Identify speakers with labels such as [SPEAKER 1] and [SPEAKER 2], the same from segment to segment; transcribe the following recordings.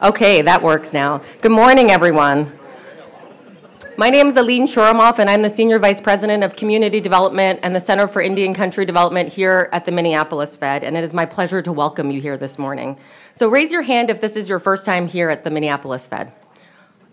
[SPEAKER 1] Okay, that works now. Good morning, everyone. My name is Aline Shoromoff, and I'm the Senior Vice President of Community Development and the Center for Indian Country Development here at the Minneapolis Fed, and it is my pleasure to welcome you here this morning. So raise your hand if this is your first time here at the Minneapolis Fed.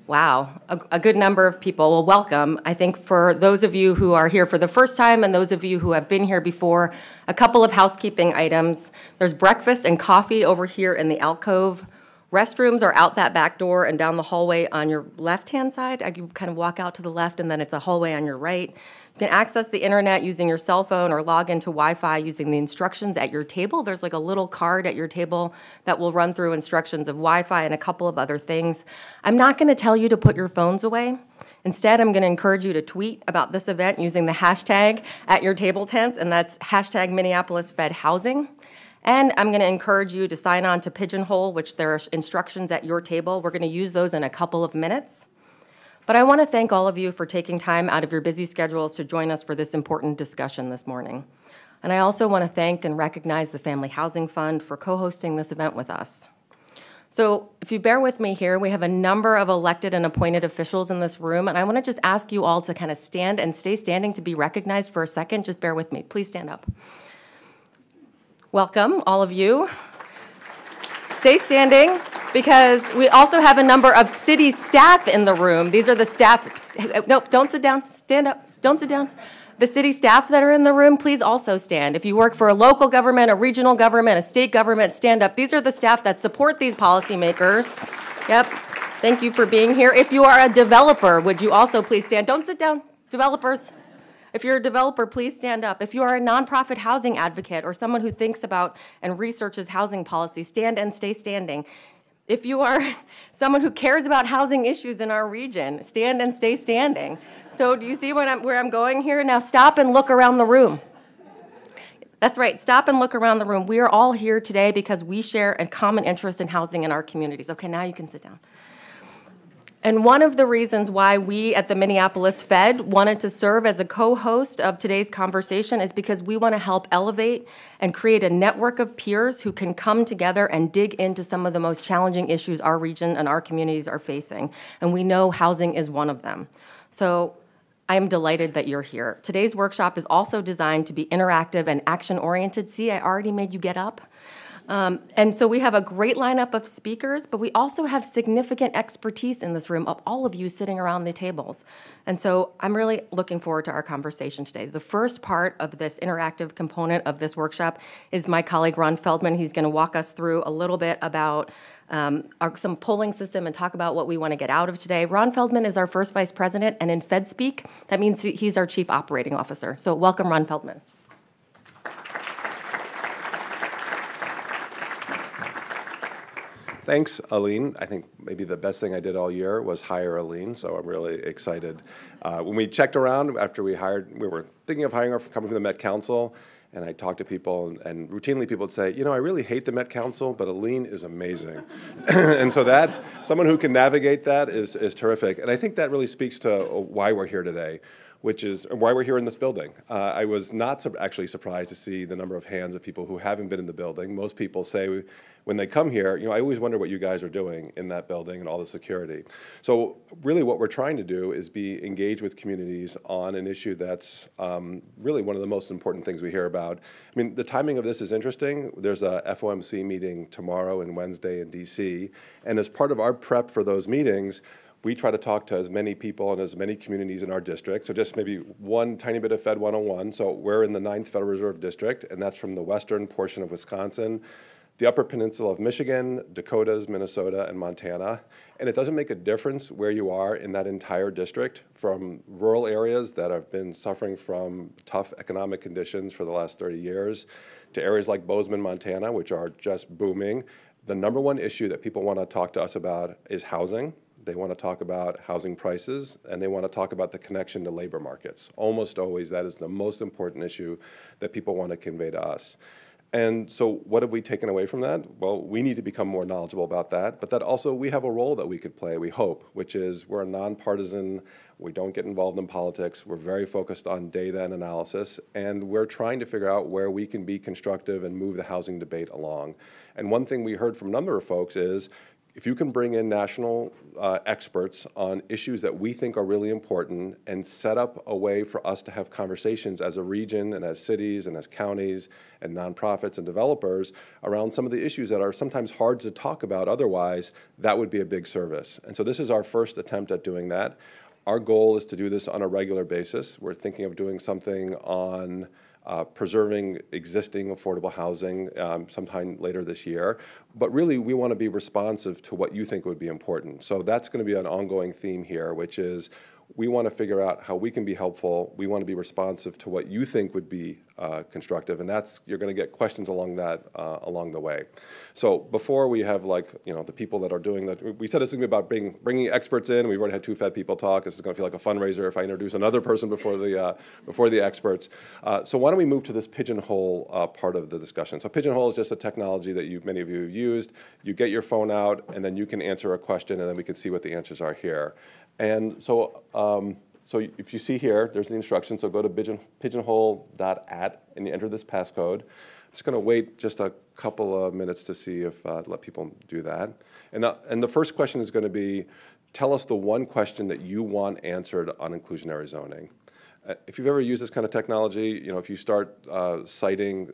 [SPEAKER 1] Wow, a good number of people. Well, welcome. I think for those of you who are here for the first time and those of you who have been here before, a couple of housekeeping items. There's breakfast and coffee over here in the alcove. Restrooms are out that back door and down the hallway on your left-hand side. You kind of walk out to the left, and then it's a hallway on your right. You can access the internet using your cell phone or log into Wi-Fi using the instructions at your table. There's like a little card at your table that will run through instructions of Wi-Fi and a couple of other things. I'm not going to tell you to put your phones away. Instead, I'm going to encourage you to tweet about this event using the hashtag at your table tents, and that's hashtag Minneapolis Fed Housing. And I'm going to encourage you to sign on to Pigeonhole, which there are instructions at your table. We're going to use those in a couple of minutes. But I want to thank all of you for taking time out of your busy schedules to join us for this important discussion this morning. And I also want to thank and recognize the Family Housing Fund for co-hosting this event with us. So if you bear with me here, we have a number of elected and appointed officials in this room, and I want to just ask you all to kind of stand and stay standing to be recognized for a second. Just bear with me. Please stand up. Welcome, all of you. Stay standing, because we also have a number of city staff in the room. These are the staff. Nope, don't sit down. Stand up. Don't sit down. The city staff that are in the room, please also stand. If you work for a local government, a regional government, a state government, stand up. These are the staff that support these policymakers. Yep. Thank you for being here. If you are a developer, would you also please stand? Don't sit down, developers. If you're a developer, please stand up. If you are a nonprofit housing advocate or someone who thinks about and researches housing policy, stand and stay standing. If you are someone who cares about housing issues in our region, stand and stay standing. So do you see where I'm going here? Now stop and look around the room. That's right, stop and look around the room. We are all here today because we share a common interest in housing in our communities. Okay, now you can sit down. And one of the reasons why we at the Minneapolis Fed wanted to serve as a co-host of today's conversation is because we want to help elevate and create a network of peers who can come together and dig into some of the most challenging issues our region and our communities are facing. And we know housing is one of them. So I am delighted that you're here. Today's workshop is also designed to be interactive and action-oriented. See, I already made you get up. And so we have a great lineup of speakers, but we also have significant expertise in this room of all of you sitting around the tables. And so I'm really looking forward to our conversation today. The first part of this interactive component of this workshop is my colleague Ron Feldman. He's going to walk us through a little bit about some polling system and talk about what we want to get out of today. Ron Feldman is our first vice president, and in Fed speak, that means he's our chief operating officer. So welcome, Ron Feldman.
[SPEAKER 2] Thanks, Aline. I think maybe the best thing I did all year was hire Aline, so I'm really excited. When we checked around after we were thinking of hiring her coming from the Met Council, and I talked to people, and routinely people would say, you know, I really hate the Met Council, but Aline is amazing. And so someone who can navigate that is terrific. And I think that really speaks to why we're here today, which is why we're here in this building. I was not actually surprised to see the number of hands of people who haven't been in the building. Most people say when they come here, you know, I always wonder what you guys are doing in that building and all the security. So really what we're trying to do is be engaged with communities on an issue that's really one of the most important things we hear about. I mean, the timing of this is interesting. There's a FOMC meeting tomorrow and Wednesday in DC, and as part of our prep for those meetings, we try to talk to as many people and as many communities in our district. So just maybe one tiny bit of Fed 101. So we're in the 9th Federal Reserve District, and that's from the western portion of Wisconsin, the Upper Peninsula of Michigan, Dakotas, Minnesota, and Montana. And it doesn't make a difference where you are in that entire district, from rural areas that have been suffering from tough economic conditions for the last 30 years, to areas like Bozeman, Montana, which are just booming. The number one issue that people want to talk to us about is housing. They want to talk about housing prices, and they want to talk about the connection to labor markets. Almost always, that is the most important issue that people want to convey to us. And so what have we taken away from that? Well, we need to become more knowledgeable about that, but that also we have a role that we could play, we hope, which is we're a nonpartisan We don't get involved in politics. We're very focused on data and analysis, and we're trying to figure out where we can be constructive and move the housing debate along. And one thing we heard from a number of folks is, if you can bring in national experts on issues that we think are really important and set up a way for us to have conversations as a region and as cities and as counties and nonprofits and developers around some of the issues that are sometimes hard to talk about otherwise, that would be a big service. And so this is our first attempt at doing that. Our goal is to do this on a regular basis. We're thinking of doing something on preserving existing affordable housing sometime later this year. But really, we want to be responsive to what you think would be important. So that's going to be an ongoing theme here, which is we want to figure out how we can be helpful. We want to be responsive to what you think would be constructive, and you're going to get questions along the way. So before we have the people that are doing that, we said this is going to be about bringing experts in. We've already had two Fed people talk. This is going to feel like a fundraiser if I introduce another person before the experts. So why don't we move to this Pigeonhole part of the discussion? So Pigeonhole is just a technology that many of you have used. You get your phone out, and then you can answer a question, and then we can see what the answers are here. And so, so if you see here, there's the instructions. So go to pigeonhole.at and you enter this passcode. I'm just going to wait just a couple of minutes to see if let people do that. And the first question is going to be, tell us the one question that you want answered on inclusionary zoning. If you've ever used this kind of technology, if you start citing,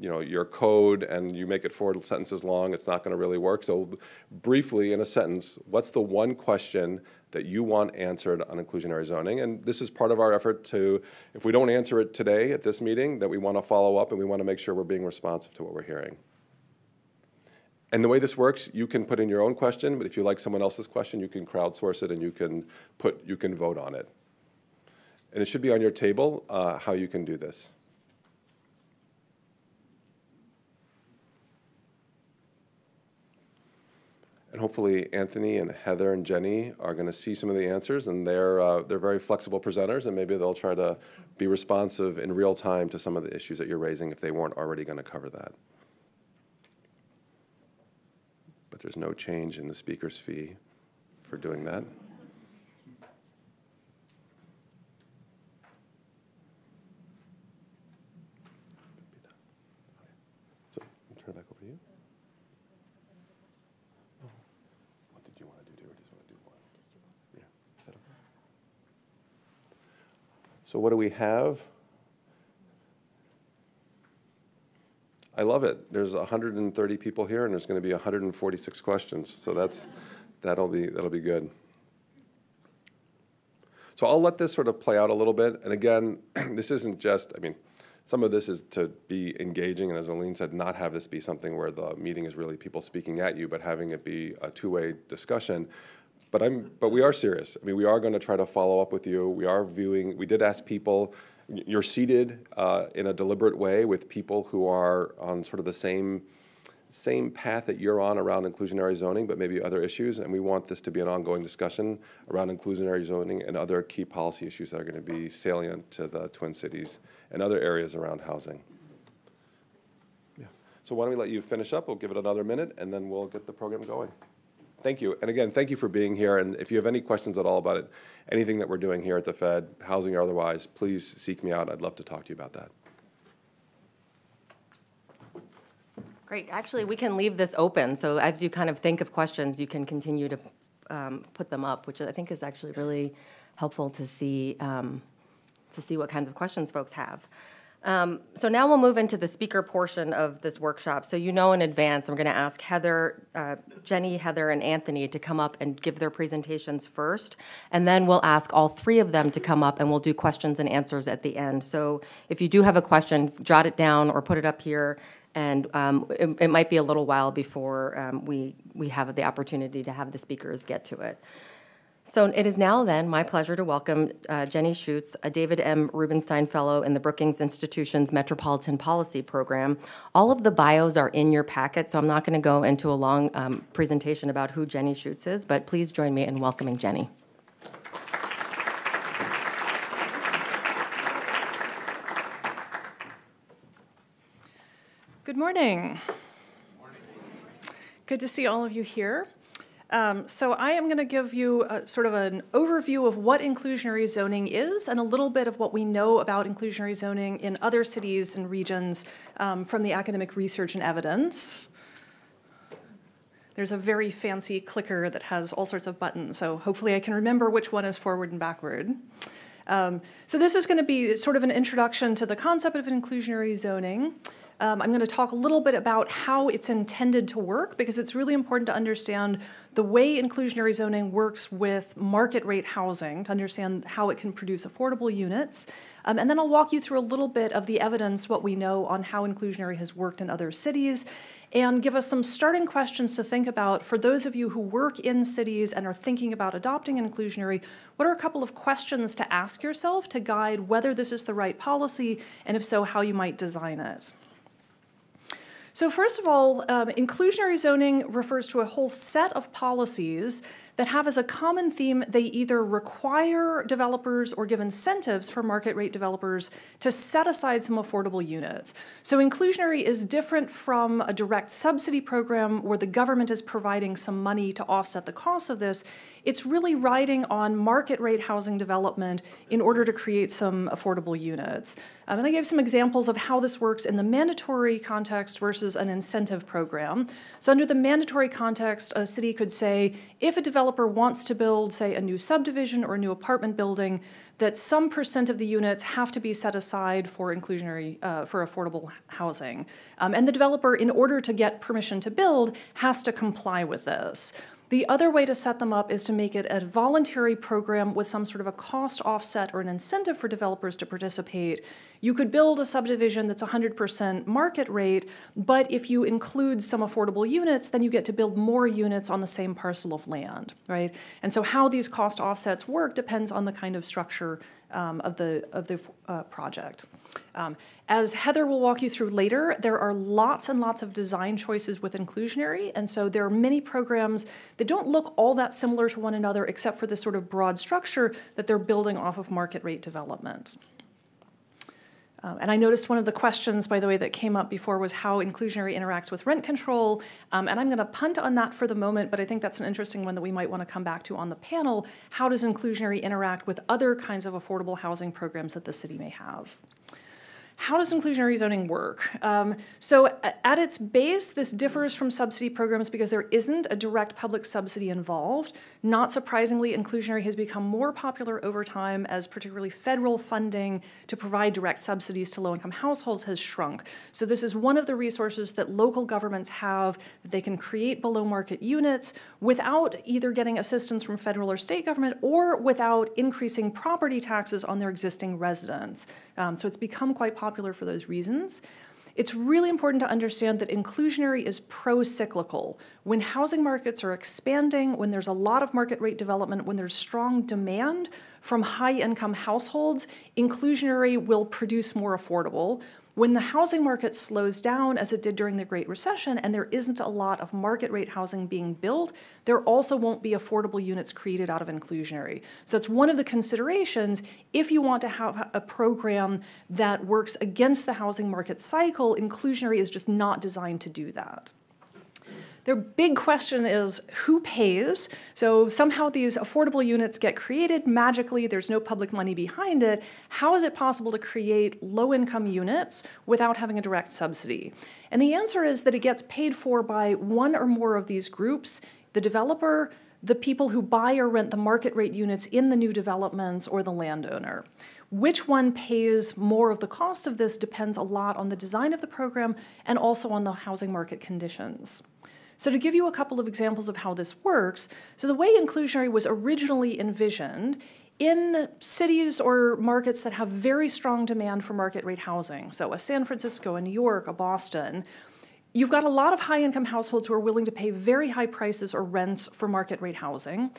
[SPEAKER 2] your code and you make it 4 sentences long, it's not going to really work. So briefly, in a sentence, what's the one question that you want answered on inclusionary zoning? And this is part of our effort to, if we don't answer it today at this meeting, that we want to follow up and we want to make sure we're being responsive to what we're hearing. And the way this works, you can put in your own question, but if you like someone else's question, you can crowdsource it and you can vote on it. And it should be on your table how you can do this. And hopefully Anthony and Heather and Jenny are going to see some of the answers, and they're very flexible presenters, and maybe they'll try to be responsive in real time to some of the issues that you're raising if they weren't already going to cover that. But there's no change in the speaker's fee for doing that. Turn it back over to you. What did you want to do, or just want to do one? Yeah. Is that okay? So what do we have? I love it. There's 130 people here, and there's going to be 146 questions. So that'll be good. So I'll let this sort of play out a little bit. And again, this isn't just, some of this is to be engaging, and as Aline said, not have this be something where the meeting is really people speaking at you, but having it be a two-way discussion. But we are serious. We are going to try to follow up with you. We did ask people, you're seated in a deliberate way with people who are on sort of the same path that you're on around inclusionary zoning, but maybe other issues, and we want this to be an ongoing discussion around inclusionary zoning and other key policy issues that are going to be salient to the Twin Cities and other areas around housing. Yeah. So why don't we let you finish up? We'll give it another minute, and then we'll get the program going. Thank you. And again, thank you for being here, and if you have any questions at all about it, anything that we're doing here at the Fed, housing or otherwise, please seek me out. I'd love to talk to you about that.
[SPEAKER 1] Great. Actually, we can leave this open, so as you kind of think of questions, you can continue to put them up, which I think is actually really helpful to see what kinds of questions folks have. So now we'll move into the speaker portion of this workshop. So you know in advance, I'm going to ask Jenny, Heather, and Anthony to come up and give their presentations first, and then we'll ask all three of them to come up, and we'll do questions and answers at the end. So if you do have a question, jot it down or put it up here. And it might be a little while before we have the opportunity to have the speakers get to it. So it is now then my pleasure to welcome Jenny Schutz, a David M. Rubenstein Fellow in the Brookings Institution's Metropolitan Policy Program. All of the bios are in your packet, so I'm not going to go into a long presentation about who Jenny Schutz is, but please join me in welcoming Jenny.
[SPEAKER 3] Good morning. Good to see all of you here. So I am going to give you sort of an overview of what inclusionary zoning is and a little bit of what we know about inclusionary zoning in other cities and regions from the academic research and evidence. There's a very fancy clicker that has all sorts of buttons, so hopefully I can remember which one is forward and backward. So this is going to be sort of an introduction to the concept of inclusionary zoning. I'm going to talk a little bit about how it's intended to work, because it's really important to understand the way inclusionary zoning works with market rate housing, to understand how it can produce affordable units. And then I'll walk you through a little bit of the evidence, what we know on how inclusionary has worked in other cities, and give us some starting questions to think about for those of you who work in cities and are thinking about adopting inclusionary. What are a couple of questions to ask yourself to guide whether this is the right policy, and if so, how you might design it? So first of all, inclusionary zoning refers to a whole set of policies that have as a common theme they either require developers or give incentives for market rate developers to set aside some affordable units. So inclusionary is different from a direct subsidy program where the government is providing some money to offset the costs of this. It's really riding on market rate housing development in order to create some affordable units. And I gave some examples of how this works in the mandatory context versus an incentive program. So under the mandatory context, a city could say, if a developer wants to build, say, a new subdivision or a new apartment building, that some % of the units have to be set aside for inclusionary, for affordable housing. And the developer, in order to get permission to build, has to comply with this. The other way to set them up is to make it a voluntary program with some sort of a cost offset or an incentive for developers to participate. You could build a subdivision that's 100% market rate, but if you include some affordable units, then you get to build more units on the same parcel of land, right? And so how these cost offsets work depends on the kind of structure of the project. As Heather will walk you through later, there are lots and lots of design choices with inclusionary, and so there are many programs that don't look all that similar to one another except for this sort of broad structure that they're building off of market rate development. And I noticed one of the questions, by the way, that came up before was how inclusionary interacts with rent control. And I'm going to punt on that for the moment, but I think that's an interesting one that we might want to come back to on the panel. How does inclusionary interact with other kinds of affordable housing programs that the city may have? How does inclusionary zoning work? So at its base, this differs from subsidy programs because there isn't a direct public subsidy involved. Not surprisingly, inclusionary has become more popular over time as particularly federal funding to provide direct subsidies to low-income households has shrunk. So this is one of the resources that local governments have that they can create below-market units without either getting assistance from federal or state government or without increasing property taxes on their existing residents. So it's become quite popular for those reasons. It's really important to understand that inclusionary is pro-cyclical. When housing markets are expanding, when there's a lot of market rate development, when there's strong demand from high-income households, inclusionary will produce more affordable. When the housing market slows down, as it did during the Great Recession, and there isn't a lot of market rate housing being built, there also won't be affordable units created out of inclusionary. So it's one of the considerations if you want to have a program that works against the housing market cycle. Inclusionary is just not designed to do that. Their big question is who pays? So somehow these affordable units get created magically, there's no public money behind it. How is it possible to create low-income units without having a direct subsidy? And the answer is that it gets paid for by one or more of these groups: the developer, the people who buy or rent the market rate units in the new developments, or the landowner. Which one pays more of the cost of this depends a lot on the design of the program and also on the housing market conditions. So to give you a couple of examples of how this works, so the way inclusionary was originally envisioned, in cities or markets that have very strong demand for market rate housing, so a San Francisco, a New York, a Boston, you've got a lot of high-income households who are willing to pay very high prices or rents for market rate housing.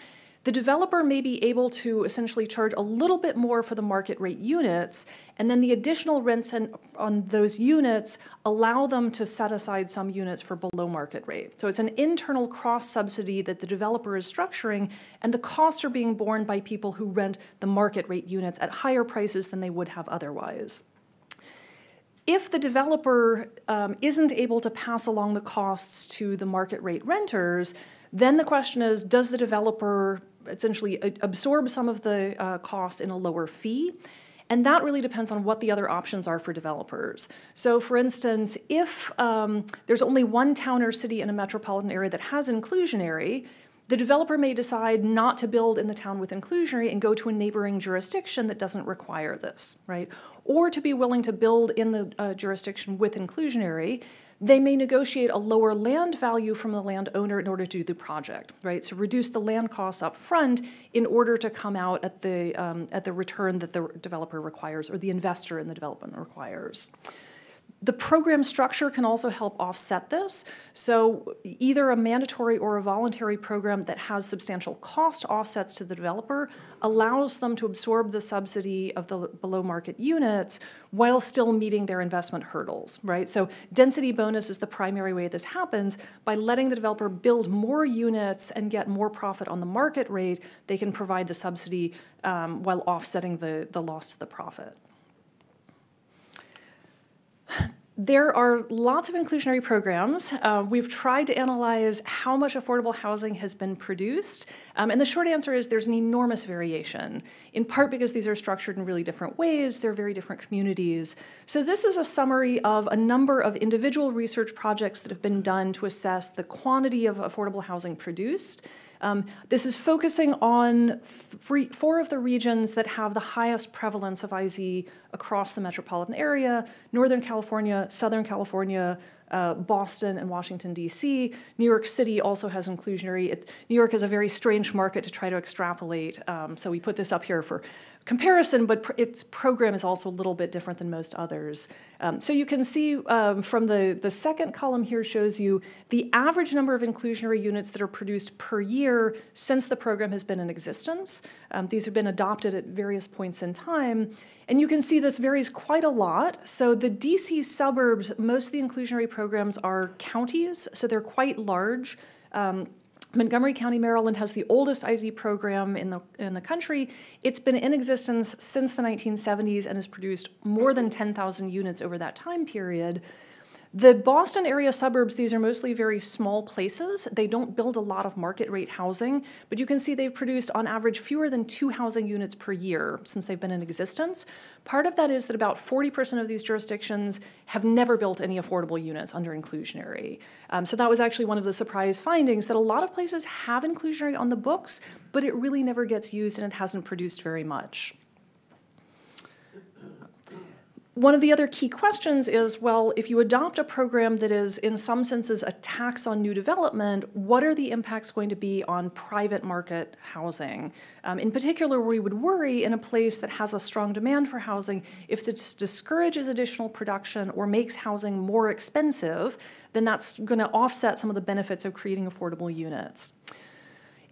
[SPEAKER 3] The developer may be able to essentially charge a little bit more for the market rate units, and then the additional rents on those units allow them to set aside some units for below market rate. So it's an internal cross-subsidy that the developer is structuring, and the costs are being borne by people who rent the market rate units at higher prices than they would have otherwise. If the developer isn't able to pass along the costs to the market rate renters, then the question is, does the developer essentially absorb some of the costs in a lower fee? And that really depends on what the other options are for developers. So for instance, if there's only one town or city in a metropolitan area that has inclusionary, the developer may decide not to build in the town with inclusionary and go to a neighboring jurisdiction that doesn't require this, right? Or to be willing to build in the jurisdiction with inclusionary, they may negotiate a lower land value from the landowner in order to do the project, right? So reduce the land costs up front in order to come out at the return that the developer requires or the investor in the development requires. The program structure can also help offset this. So either a mandatory or a voluntary program that has substantial cost offsets to the developer allows them to absorb the subsidy of the below market units while still meeting their investment hurdles, right? So density bonus is the primary way this happens. By letting the developer build more units and get more profit on the market rate, they can provide the subsidy while offsetting the loss to the profit. There are lots of inclusionary programs. We've tried to analyze how much affordable housing has been produced, and the short answer is there's an enormous variation, in part because these are structured in really different ways. They're very different communities. So this is a summary of a number of individual research projects that have been done to assess the quantity of affordable housing produced. This is focusing on four of the regions that have the highest prevalence of IZ across the metropolitan area: Northern California, Southern California, Boston, and Washington, D.C. New York City also has inclusionary. New York is a very strange market to try to extrapolate, so we put this up here for comparison, but its program is also a little bit different than most others. So you can see from the second column here shows you the average number of inclusionary units that are produced per year since the program has been in existence. These have been adopted at various points in time. And you can see this varies quite a lot. So the DC suburbs, most of the inclusionary programs are counties, so they're quite large. Montgomery County, Maryland has the oldest IZ program in the country. It's been in existence since the 1970s and has produced more than 10,000 units over that time period. The Boston area suburbs, these are mostly very small places. They don't build a lot of market rate housing, but you can see they've produced on average fewer than 2 housing units per year since they've been in existence. Part of that is that about 40% of these jurisdictions have never built any affordable units under inclusionary. So that was actually one of the surprise findings, that a lot of places have inclusionary on the books, but it really never gets used and it hasn't produced very much. One of the other key questions is, well, if you adopt a program that is in some senses a tax on new development, what are the impacts going to be on private market housing? In particular, we would worry in a place that has a strong demand for housing, if this discourages additional production or makes housing more expensive, then that's going to offset some of the benefits of creating affordable units.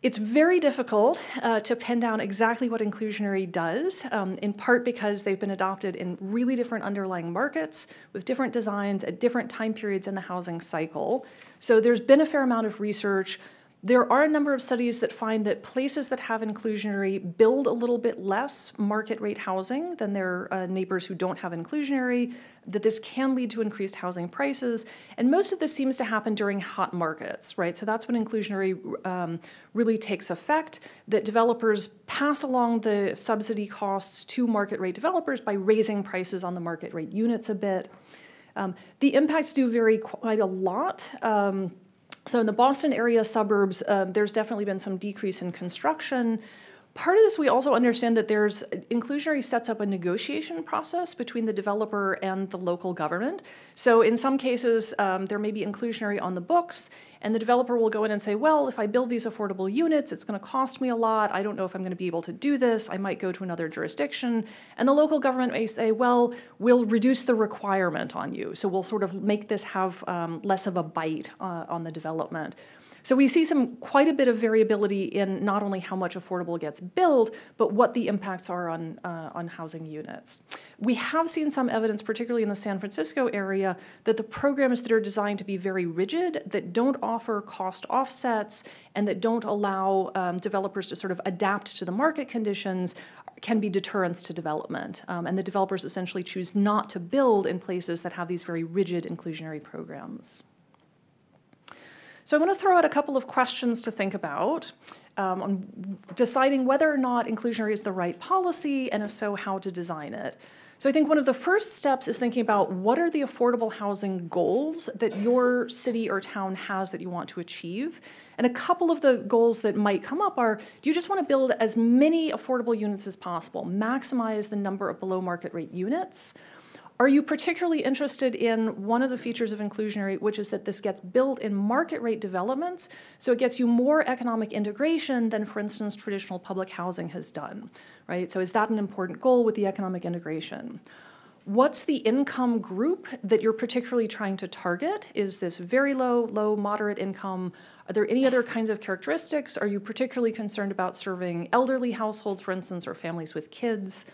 [SPEAKER 3] It's very difficult to pin down exactly what inclusionary does, in part because they've been adopted in really different underlying markets with different designs at different time periods in the housing cycle. So there's been a fair amount of research. There are a number of studies that find that places that have inclusionary build a little bit less market rate housing than their neighbors who don't have inclusionary, that this can lead to increased housing prices. And most of this seems to happen during hot markets, right? So that's when inclusionary really takes effect, that developers pass along the subsidy costs to market rate developers by raising prices on the market rate units a bit. The impacts do vary quite a lot. So in the Boston area suburbs, there's definitely been some decrease in construction. Part of this, we also understand that inclusionary sets up a negotiation process between the developer and the local government. So in some cases, there may be inclusionary on the books, and the developer will go in and say, well, if I build these affordable units, it's going to cost me a lot. I don't know if I'm going to be able to do this. I might go to another jurisdiction. And the local government may say, well, we'll reduce the requirement on you. So we'll sort of make this have less of a bite on the development. So we see quite a bit of variability in not only how much affordable gets built, but what the impacts are on housing units. We have seen some evidence, particularly in the San Francisco area, that the programs that are designed to be very rigid, that don't offer cost offsets, and that don't allow developers to sort of adapt to the market conditions can be deterrents to development. And the developers essentially choose not to build in places that have these very rigid inclusionary programs. So I want to throw out a couple of questions to think about on deciding whether or not inclusionary is the right policy, and if so, how to design it. So I think one of the first steps is thinking about what are the affordable housing goals that your city or town has that you want to achieve. And a couple of the goals that might come up are, do you just want to build as many affordable units as possible, maximize the number of below market rate units? Are you particularly interested in one of the features of inclusionary, which is that this gets built in market rate developments, so it gets you more economic integration than, for instance, traditional public housing has done, right? So is that an important goal with the economic integration? What's the income group that you're particularly trying to target? Is this very low, low, moderate income? Are there any other kinds of characteristics? Are you particularly concerned about serving elderly households, for instance, or families with kids?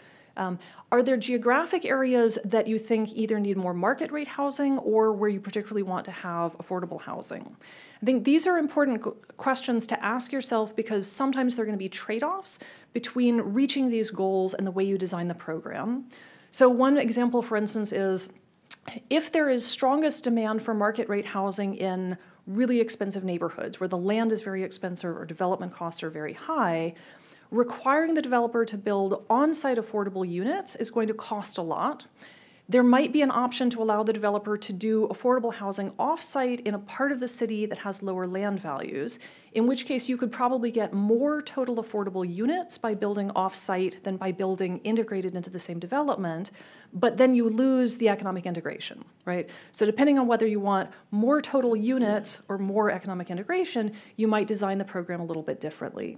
[SPEAKER 3] Are there geographic areas that you think either need more market rate housing or where you particularly want to have affordable housing? I think these are important questions to ask yourself because sometimes there are going to be trade-offs between reaching these goals and the way you design the program. So one example, for instance, is if there is strongest demand for market rate housing in really expensive neighborhoods where the land is very expensive or development costs are very high, requiring the developer to build on-site affordable units is going to cost a lot. There might be an option to allow the developer to do affordable housing off-site in a part of the city that has lower land values, in which case you could probably get more total affordable units by building off-site than by building integrated into the same development, but then you lose the economic integration, right? So depending on whether you want more total units or more economic integration, you might design the program a little bit differently.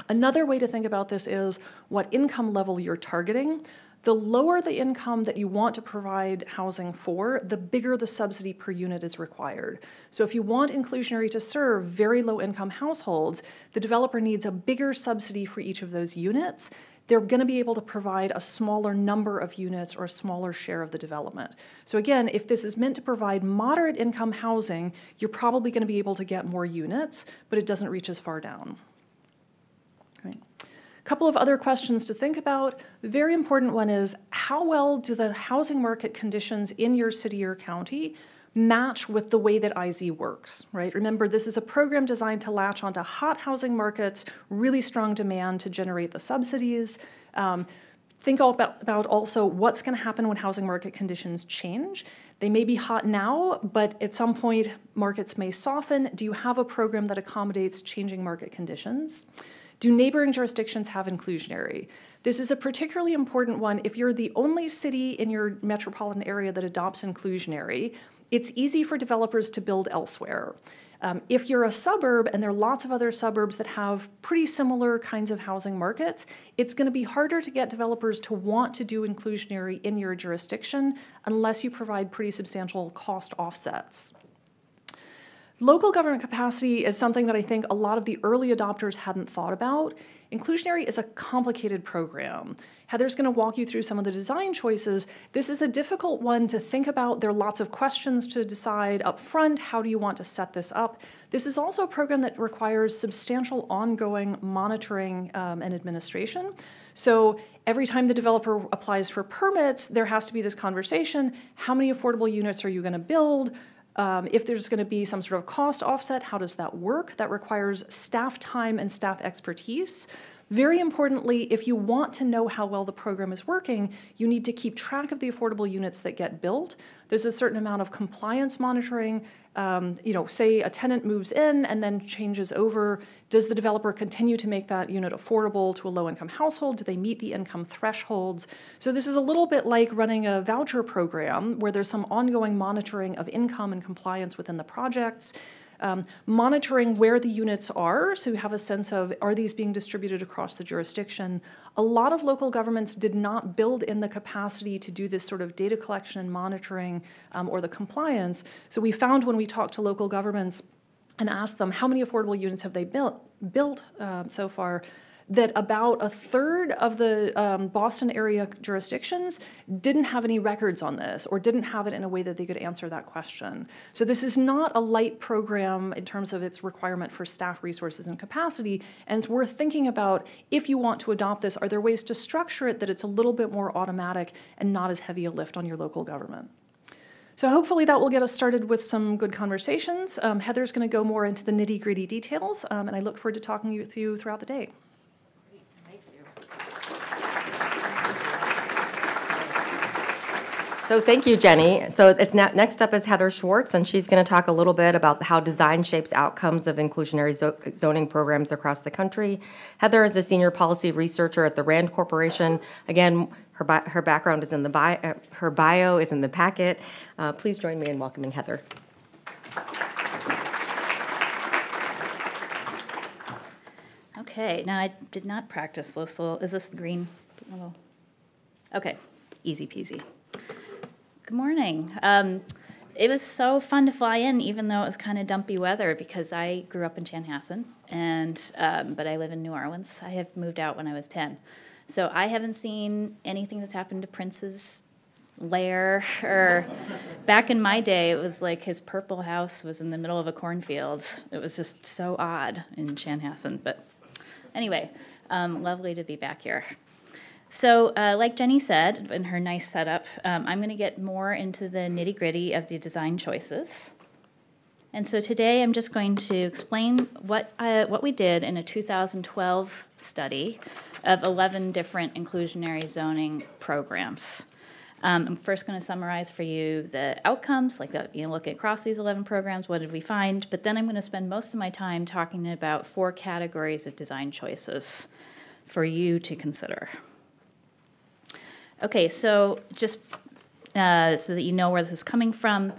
[SPEAKER 3] Another way to think about this is what income level you're targeting. The lower the income that you want to provide housing for, the bigger the subsidy per unit is required. So if you want inclusionary to serve very low income households, the developer needs a bigger subsidy for each of those units. They're going to be able to provide a smaller number of units or a smaller share of the development. So again, if this is meant to provide moderate income housing, you're probably going to be able to get more units, but it doesn't reach as far down. Couple of other questions to think about. The very important one is, how well do the housing market conditions in your city or county match with the way that IZ works, right? Remember, this is a program designed to latch onto hot housing markets, really strong demand to generate the subsidies. Think about also what's going to happen when housing market conditions change. They may be hot now, but at some point markets may soften. Do you have a program that accommodates changing market conditions? Do neighboring jurisdictions have inclusionary? This is a particularly important one. If you're the only city in your metropolitan area that adopts inclusionary, it's easy for developers to build elsewhere. If you're a suburb and there are lots of other suburbs that have pretty similar kinds of housing markets, it's going to be harder to get developers to want to do inclusionary in your jurisdiction unless you provide pretty substantial cost offsets. Local government capacity is something that I think a lot of the early adopters hadn't thought about. Inclusionary is a complicated program. Heather's going to walk you through some of the design choices. This is a difficult one to think about. There are lots of questions to decide up front. How do you want to set this up? This is also a program that requires substantial ongoing monitoring and administration. So every time the developer applies for permits, there has to be this conversation. How many affordable units are you going to build? If there's going to be some sort of cost offset, how does that work? That requires staff time and staff expertise. Very importantly, if you want to know how well the program is working, you need to keep track of the affordable units that get built. There's a certain amount of compliance monitoring. Say a tenant moves in and then changes over. Does the developer continue to make that unit affordable to a low-income household? Do they meet the income thresholds? So this is a little bit like running a voucher program where there's some ongoing monitoring of income and compliance within the projects. Monitoring where the units are, so you have a sense of, are these being distributed across the jurisdiction? A lot of local governments did not build in the capacity to do this sort of data collection and monitoring or the compliance. So we found when we talked to local governments and asked them how many affordable units have they built so far, that about a third of the Boston area jurisdictions didn't have any records on this or didn't have it in a way that they could answer that question. So this is not a light program in terms of its requirement for staff resources and capacity, and it's worth thinking about, if you want to adopt this, are there ways to structure it that it's a little bit more automatic and not as heavy a lift on your local government? So hopefully that will get us started with some good conversations. Heather's going to go more into the nitty-gritty details, and I look forward to talking with you throughout the day.
[SPEAKER 1] So thank you, Jenny. So it's next up is Heather Schwartz, and she's going to talk a little bit about how design shapes outcomes of inclusionary zoning programs across the country. Heather is a senior policy researcher at the RAND Corporation. Again, her background is in the her bio is in the packet. Please join me in welcoming Heather.
[SPEAKER 4] Okay, now I did not practice this little, is this green? Okay, easy peasy. Good morning. It was so fun to fly in, even though it was kind of dumpy weather, because I grew up in Chanhassen, and but I live in New Orleans. I have moved out when I was 10. So I haven't seen anything that's happened to Prince's lair, or back in my day, it was like his purple house was in the middle of a cornfield. It was just so odd in Chanhassen, but anyway, lovely to be back here. So like Jenny said in her nice setup, I'm going to get more into the nitty-gritty of the design choices. And so today I'm just going to explain what we did in a 2012 study of 11 different inclusionary zoning programs. I'm first going to summarize for you the outcomes, like looking across these 11 programs, what did we find? But then I'm going to spend most of my time talking about 4 categories of design choices for you to consider. Okay, so just so that you know where this is coming from,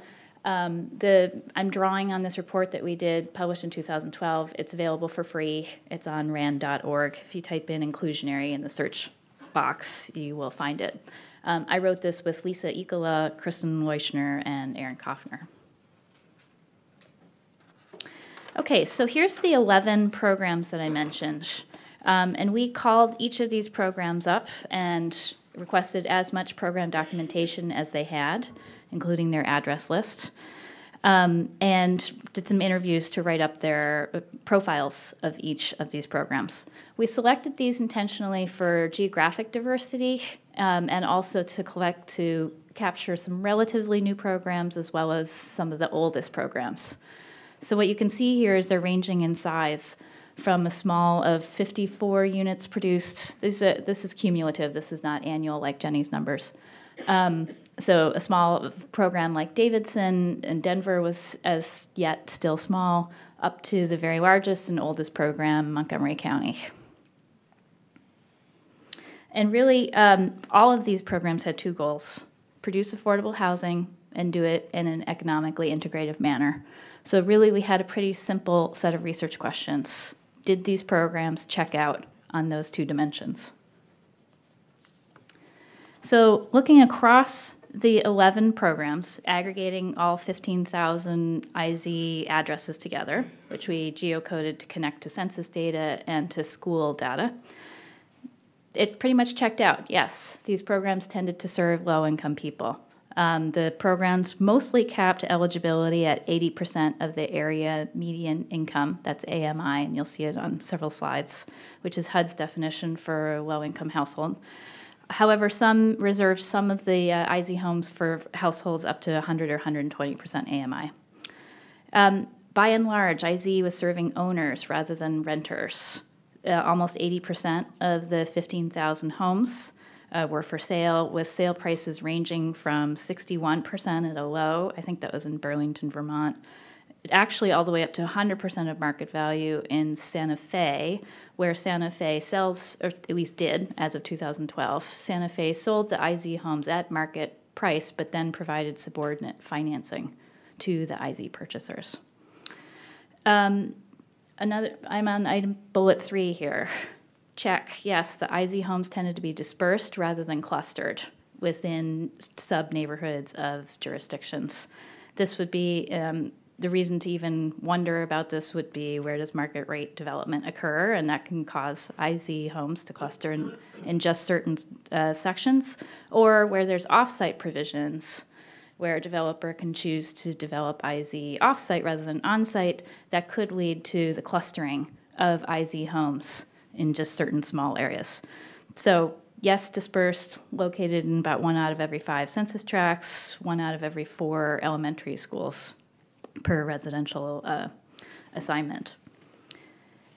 [SPEAKER 4] I'm drawing on this report that we did, published in 2012. It's available for free. It's on rand.org. If you type in inclusionary in the search box, you will find it. I wrote this with Lisa Ikola, Kristen Leuschner, and Aaron Kaufner. Okay, so here's the 11 programs that I mentioned. And we called each of these programs up and requested as much program documentation as they had, including their address list, and did some interviews to write up their profiles of each of these programs. We selected these intentionally for geographic diversity and also to capture some relatively new programs as well as some of the oldest programs. So what you can see here is they're ranging in size from a small of 54 units produced. This is cumulative. This is not annual like Jenny's numbers. So a small program like Davidson in Denver was as yet still small, up to the very largest and oldest program, Montgomery County. And really, all of these programs had 2 goals: produce affordable housing and do it in an economically integrative manner. So really, we had a pretty simple set of research questions. Did these programs check out on those 2 dimensions? So looking across the 11 programs, aggregating all 15,000 IZ addresses together, which we geocoded to connect to census data and to school data, it pretty much checked out. Yes, these programs tended to serve low-income people. The programs mostly capped eligibility at 80% of the area median income. That's AMI, and you'll see it on several slides, which is HUD's definition for a low-income household. However, some reserved some of the IZ homes for households up to 100 or 120% AMI. By and large, IZ was serving owners rather than renters. Almost 80% of the 15,000 homes were for sale, with sale prices ranging from 61% at a low, I think that was in Burlington, Vermont, actually all the way up to 100% of market value in Santa Fe, where Santa Fe sells, or at least did as of 2012. Santa Fe sold the IZ homes at market price, but then provided subordinate financing to the IZ purchasers. I'm on item bullet 3 here. Check, yes, the IZ homes tended to be dispersed rather than clustered within sub-neighborhoods of jurisdictions. This would be the reason to even wonder about this would be, where does market rate development occur? And that can cause IZ homes to cluster in just certain sections, or where there's off-site provisions where a developer can choose to develop IZ off-site rather than on-site. That could lead to the clustering of IZ homes in just certain small areas. So yes, dispersed, located in about 1 out of every 5 census tracts, 1 out of every 4 elementary schools per residential assignment.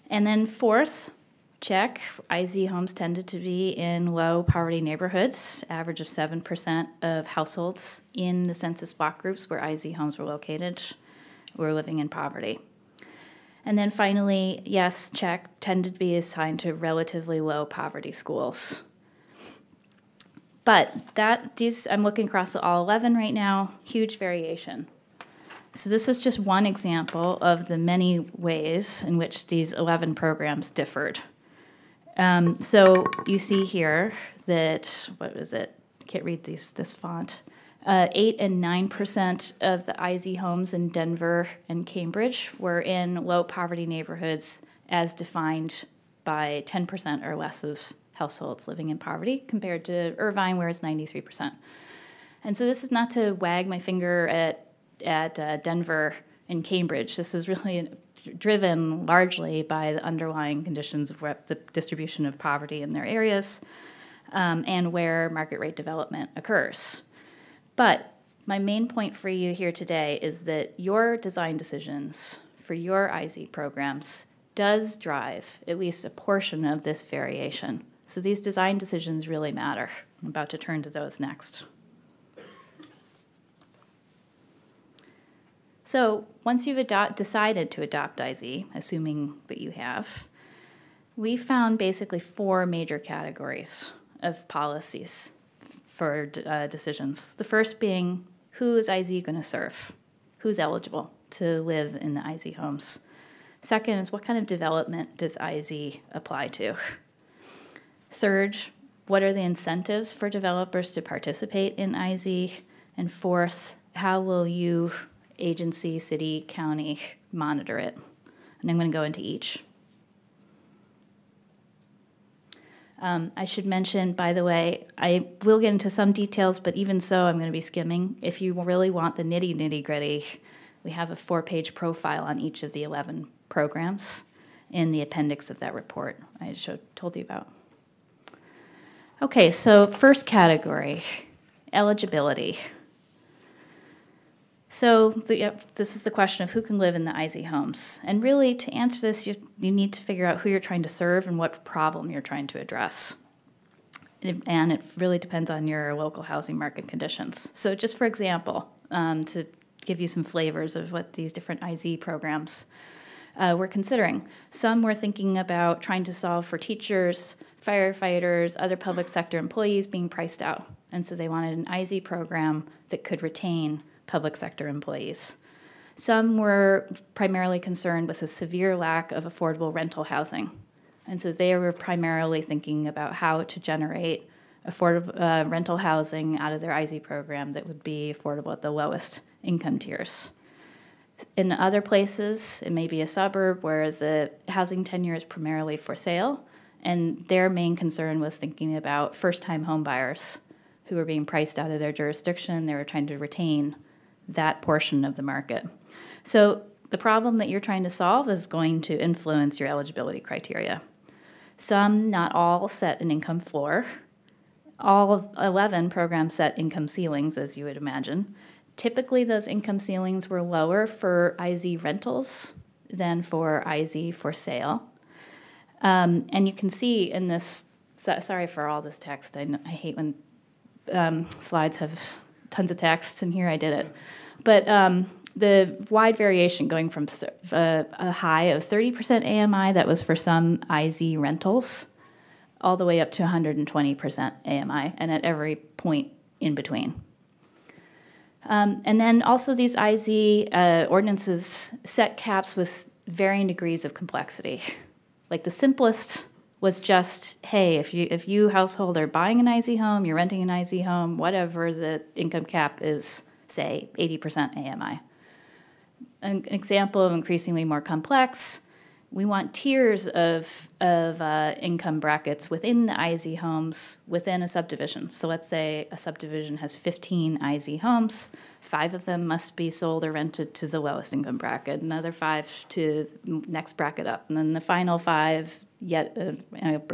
[SPEAKER 4] And then fourth, check, IZ homes tended to be in low poverty neighborhoods, average of 7% of households in the census block groups where IZ homes were located were living in poverty. And then finally, yes, check, tended to be assigned to relatively low poverty schools. But I'm looking across all 11 right now, huge variation. So this is just one example of the many ways in which these 11 programs differed. So you see here that, what is it? I can't read this font. 8 and 9% of the IZ homes in Denver and Cambridge were in low poverty neighborhoods as defined by 10% or less of households living in poverty, compared to Irvine, where it's 93%. And so this is not to wag my finger at Denver and Cambridge. This is really driven largely by the underlying conditions of the distribution of poverty in their areas and where market rate development occurs. But my main point for you here today is that your design decisions for your IZ programs does drive at least a portion of this variation. So these design decisions really matter. I'm about to turn to those next. So once you've decided to adopt IZ, assuming that you have, we found basically 4 major categories of policies for decisions. The first being, who is IZ going to serve? Who's eligible to live in the IZ homes? Second is, what kind of development does IZ apply to? Third, what are the incentives for developers to participate in IZ? And fourth, how will you, agency, city, county, monitor it? And I'm going to go into each. I should mention, by the way, I will get into some details, but even so, I'm going to be skimming. If you really want the nitty-gritty, we have a 4-page profile on each of the 11 programs in the appendix of that report I told you about. Okay, so first category, eligibility. So this is the question of who can live in the IZ homes. And really, to answer this, you need to figure out who you're trying to serve and what problem you're trying to address. And it really depends on your local housing market conditions. So just for example, to give you some flavors of what these different IZ programs we're considering. Some we're thinking about trying to solve for teachers, firefighters, other public sector employees being priced out. And so they wanted an IZ program that could retain public sector employees. Some were primarily concerned with a severe lack of affordable rental housing. And so they were primarily thinking about how to generate affordable rental housing out of their IZ program that would be affordable at the lowest income tiers. In other places, it may be a suburb where the housing tenure is primarily for sale, and their main concern was thinking about first-time home buyers who were being priced out of their jurisdiction. They were trying to retain that portion of the market. So the problem that you're trying to solve is going to influence your eligibility criteria. Some, not all, set an income floor. All of 11 programs set income ceilings, as you would imagine. Typically, those income ceilings were lower for IZ rentals than for IZ for sale. And you can see in this, sorry for all this text, I hate when slides have tons of text, and here I did it. But the wide variation going from a high of 30% AMI that was for some IZ rentals all the way up to 120% AMI, and at every point in between. And then also these IZ ordinances set caps with varying degrees of complexity. Like the simplest was just, hey, if you household are buying an IZ home, you're renting an IZ home, whatever the income cap is, say 80% AMI. an example of increasingly more complex, we want tiers of income brackets within the IZ homes within a subdivision. So let's say a subdivision has 15 IZ homes. 5 of them must be sold or rented to the lowest income bracket, another 5 to the next bracket up, and then the final 5 yet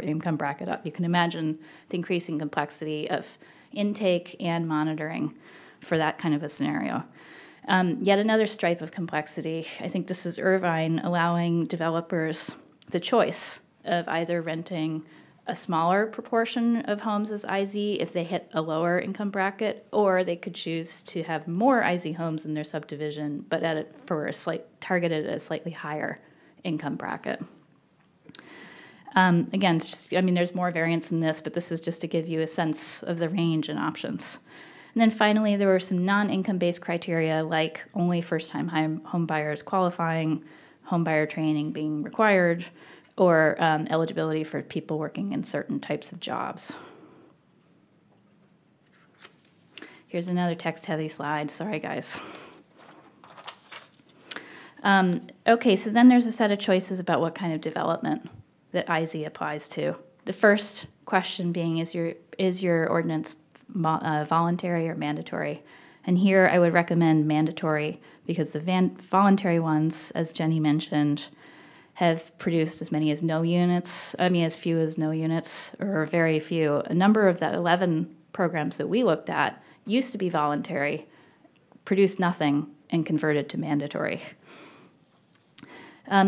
[SPEAKER 4] income bracket up. You can imagine the increasing complexity of intake and monitoring for that kind of a scenario. Yet another stripe of complexity, I think this is Irvine allowing developers the choice of either renting a smaller proportion of homes as IZ if they hit a lower income bracket, or they could choose to have more IZ homes in their subdivision, but targeted at a slightly higher income bracket. Again, it's just, I mean, there's more variance in this, but this is just to give you a sense of the range and options. And then finally, there were some non-income-based criteria like only first-time home buyers qualifying, home buyer training being required, or eligibility for people working in certain types of jobs. Here's another text-heavy slide. Sorry, guys. Okay, so then there's a set of choices about what kind of development that IZ applies to. The first question being, is your ordinance voluntary or mandatory? And here I would recommend mandatory because the voluntary ones, as Jenny mentioned, have produced as many as no units, as few as no units, or very few. A number of the 11 programs that we looked at used to be voluntary, produced nothing, and converted to mandatory.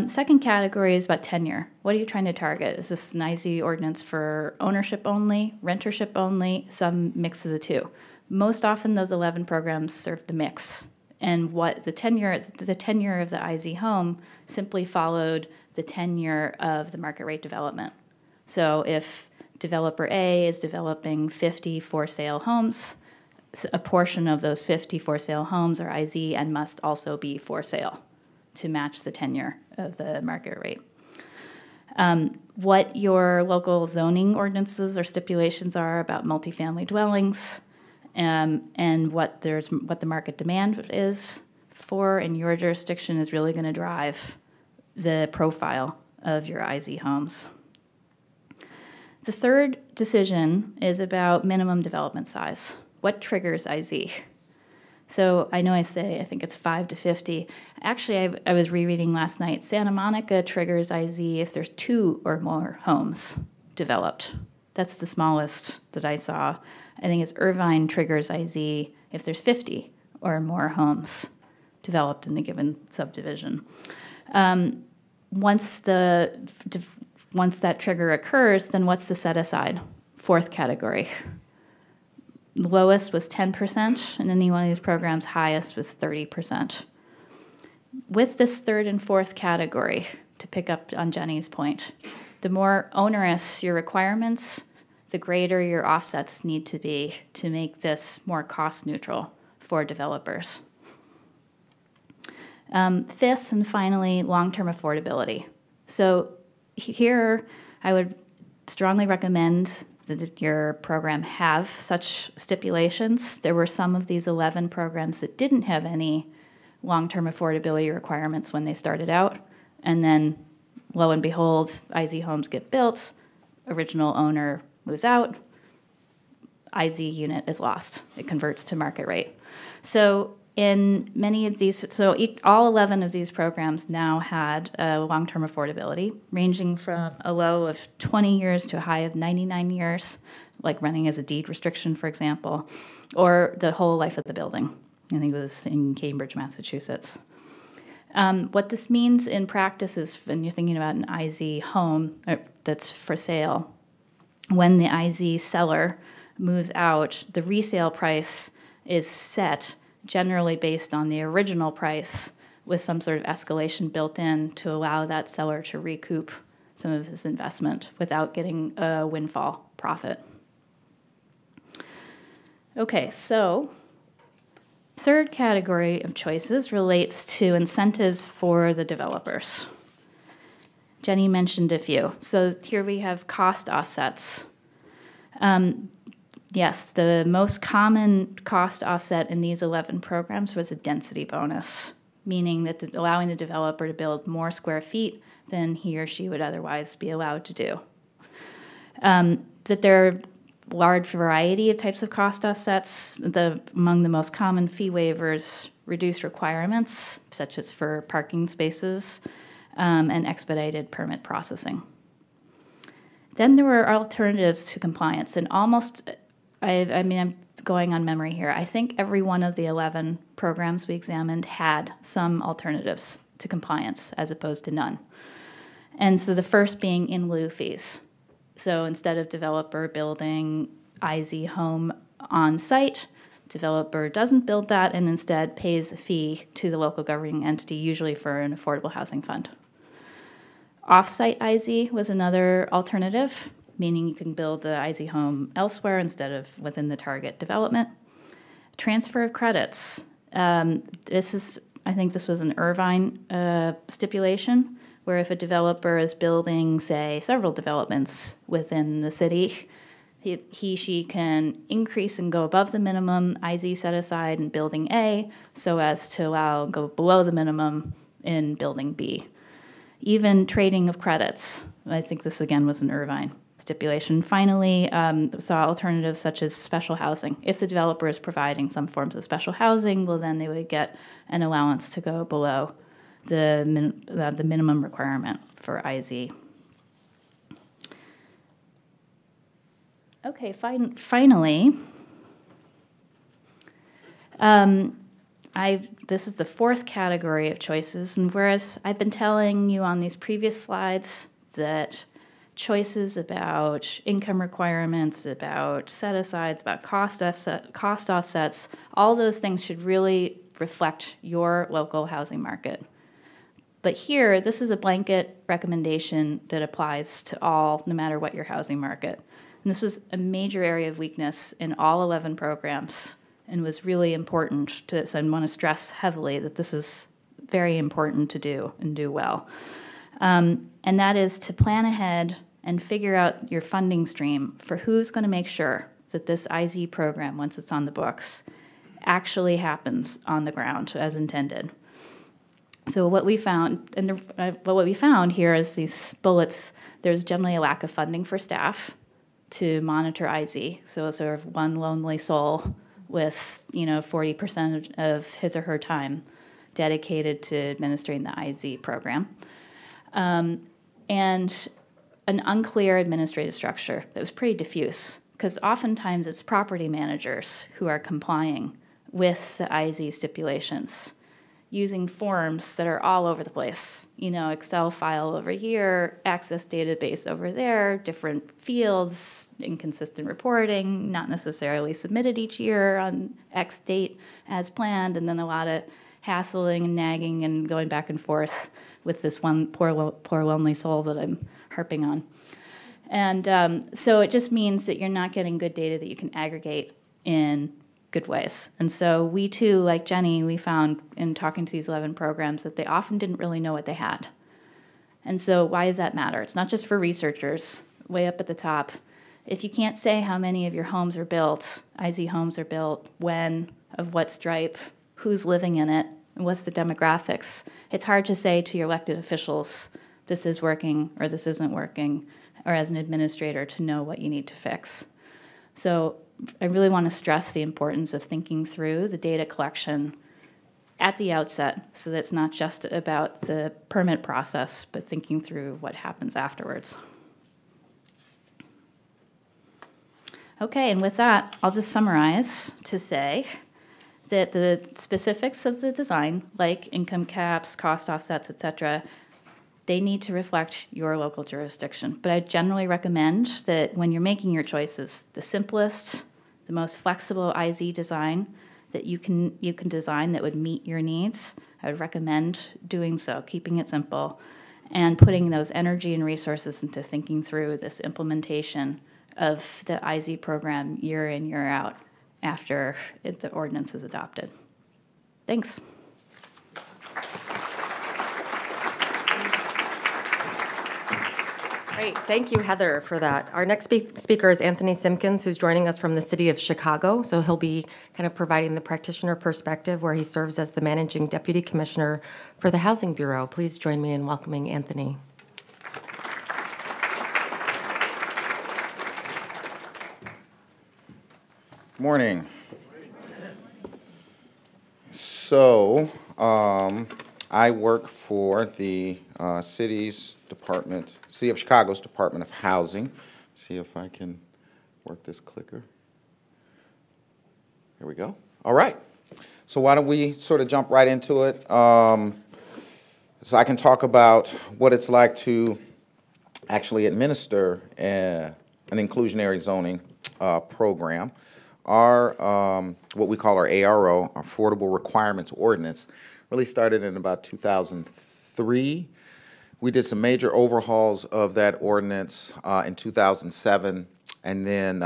[SPEAKER 4] Second category is about tenure. What are you trying to target? Is this an IZ ordinance for ownership only, rentership only, some mix of the two? Most often those 11 programs served a mix. And what the tenure of the IZ home simply followed the tenure of the market rate development. So if developer A is developing 50 for-sale homes, a portion of those 50 for-sale homes are IZ and must also be for sale to match the tenure of the market rate. What your local zoning ordinances or stipulations are about multifamily dwellings, and what the market demand is for in your jurisdiction is really going to drive the profile of your IZ homes. The third decision is about minimum development size. What triggers IZ? So I know I think it's 5 to 50. Actually, I was rereading last night. Santa Monica triggers IZ if there's 2 or more homes developed. That's the smallest that I saw. I think it's Irvine triggers IZ if there's 50 or more homes developed in a given subdivision. Once that trigger occurs, then what's the set aside? Fourth category. Lowest was 10%, and any one of these programs, highest was 30%. With this third and fourth category, to pick up on Jenny's point, the more onerous your requirements, the greater your offsets need to be to make this more cost neutral for developers. Fifth and finally, long-term affordability. So here I would strongly recommend that your program have such stipulations. There were some of these 11 programs that didn't have any long-term affordability requirements when they started out, and then lo and behold, IZ homes get built, original owner moves out, IZ unit is lost. It converts to market rate. So in many of these, all 11 of these programs now had long-term affordability, ranging from a low of 20 years to a high of 99 years, like running as a deed restriction, for example, or the whole life of the building. I think it was in Cambridge, Massachusetts. What this means in practice is when you're thinking about an IZ home that's for sale, when the IZ seller moves out, the resale price is set generally based on the original price with some sort of escalation built in to allow that seller to recoup some of his investment without getting a windfall profit. Okay, so third category of choices relates to incentives for the developers. Jenny mentioned a few. So here we have cost offsets. Yes, the most common cost offset in these 11 programs was a density bonus. meaning that allowing the developer to build more square feet than he or she would otherwise be allowed to do. That there are large variety of types of cost offsets. Among the most common fee waivers, reduced requirements, such as for parking spaces, and expedited permit processing. Then there were alternatives to compliance, and almost, I mean, I'm going on memory here, I think every one of the 11 programs we examined had some alternatives to compliance as opposed to none. And so the first being in lieu fees. So instead of developer building IZ home on site, developer doesn't build that and instead pays a fee to the local governing entity, usually for an affordable housing fund. Off-site IZ was another alternative, meaning you can build the IZ home elsewhere instead of within the target development. Transfer of credits. I think this was an Irvine stipulation, where if a developer is building, say, several developments within the city, she can increase and go above the minimum IZ set aside in building A so as to go below the minimum in building B. Even trading of credits. I think this again was an Irvine stipulation. Finally, saw alternatives such as special housing. If the developer is providing some forms of special housing, well, then they would get an allowance to go below the minimum requirement for IZ. Okay, finally, this is the fourth category of choices, and whereas I've been telling you on these previous slides that choices about income requirements, about set-asides, about cost offsets, all those things should really reflect your local housing market. But here, this is a blanket recommendation that applies to all, no matter what your housing market. And this was a major area of weakness in all 11 programs and was really important so I want to stress heavily that this is very important to do and do well. And that is to plan ahead and figure out your funding stream for who's going to make sure that this IZ program, once it's on the books, actually happens on the ground as intended. So what we found, what we found here is these bullets, there's generally a lack of funding for staff to monitor IZ. So sort of one lonely soul with 40% of his or her time dedicated to administering the IZ program. And an unclear administrative structure that was pretty diffuse, because oftentimes it's property managers who are complying with the IZ stipulations, using forms that are all over the place. Excel file over here, access database over there, different fields, inconsistent reporting, not necessarily submitted each year on X date as planned, and then a lot of hassling and nagging and going back and forth with this one poor lonely soul that I'm harping on. And so it just means that you're not getting good data that you can aggregate in good ways. And so we too, like Jenny, we found in talking to these 11 programs that they often didn't really know what they had. And so why does that matter? It's not just for researchers, way up at the top. If you can't say how many of your homes are built, IZ homes are built, when, of what stripe, who's living in it, and what's the demographics, it's hard to say to your elected officials, this is working or this isn't working, or as an administrator to know what you need to fix. So I really want to stress the importance of thinking through the data collection at the outset so that it's not just about the permit process, but thinking through what happens afterwards. Okay, and with that, I'll just summarize to say that the specifics of the design, like income caps, cost offsets, etc., they need to reflect your local jurisdiction. But I generally recommend that when you're making your choices, the simplest, the most flexible IZ design that you can design that would meet your needs, I would recommend doing so, keeping it simple, and putting those energy and resources into thinking through this implementation of the IZ program year in, year out after the ordinance is adopted. Thanks.
[SPEAKER 1] Great, thank you, Heather, for that. Our next speaker is Anthony Simpkins, who's joining us from the city of Chicago. So he'll be kind of providing the practitioner perspective where he serves as the managing deputy commissioner for the Housing Bureau. Please join me in welcoming Anthony.
[SPEAKER 5] Morning. So, I work for the City of Chicago's Department of Housing. See if I can work this clicker. Here we go. All right. So why don't we sort of jump right into it? So I can talk about what it's like to actually administer an inclusionary zoning program. Our, what we call our ARO, Affordable Requirements Ordinance, really started in about 2003. We did some major overhauls of that ordinance in 2007, and then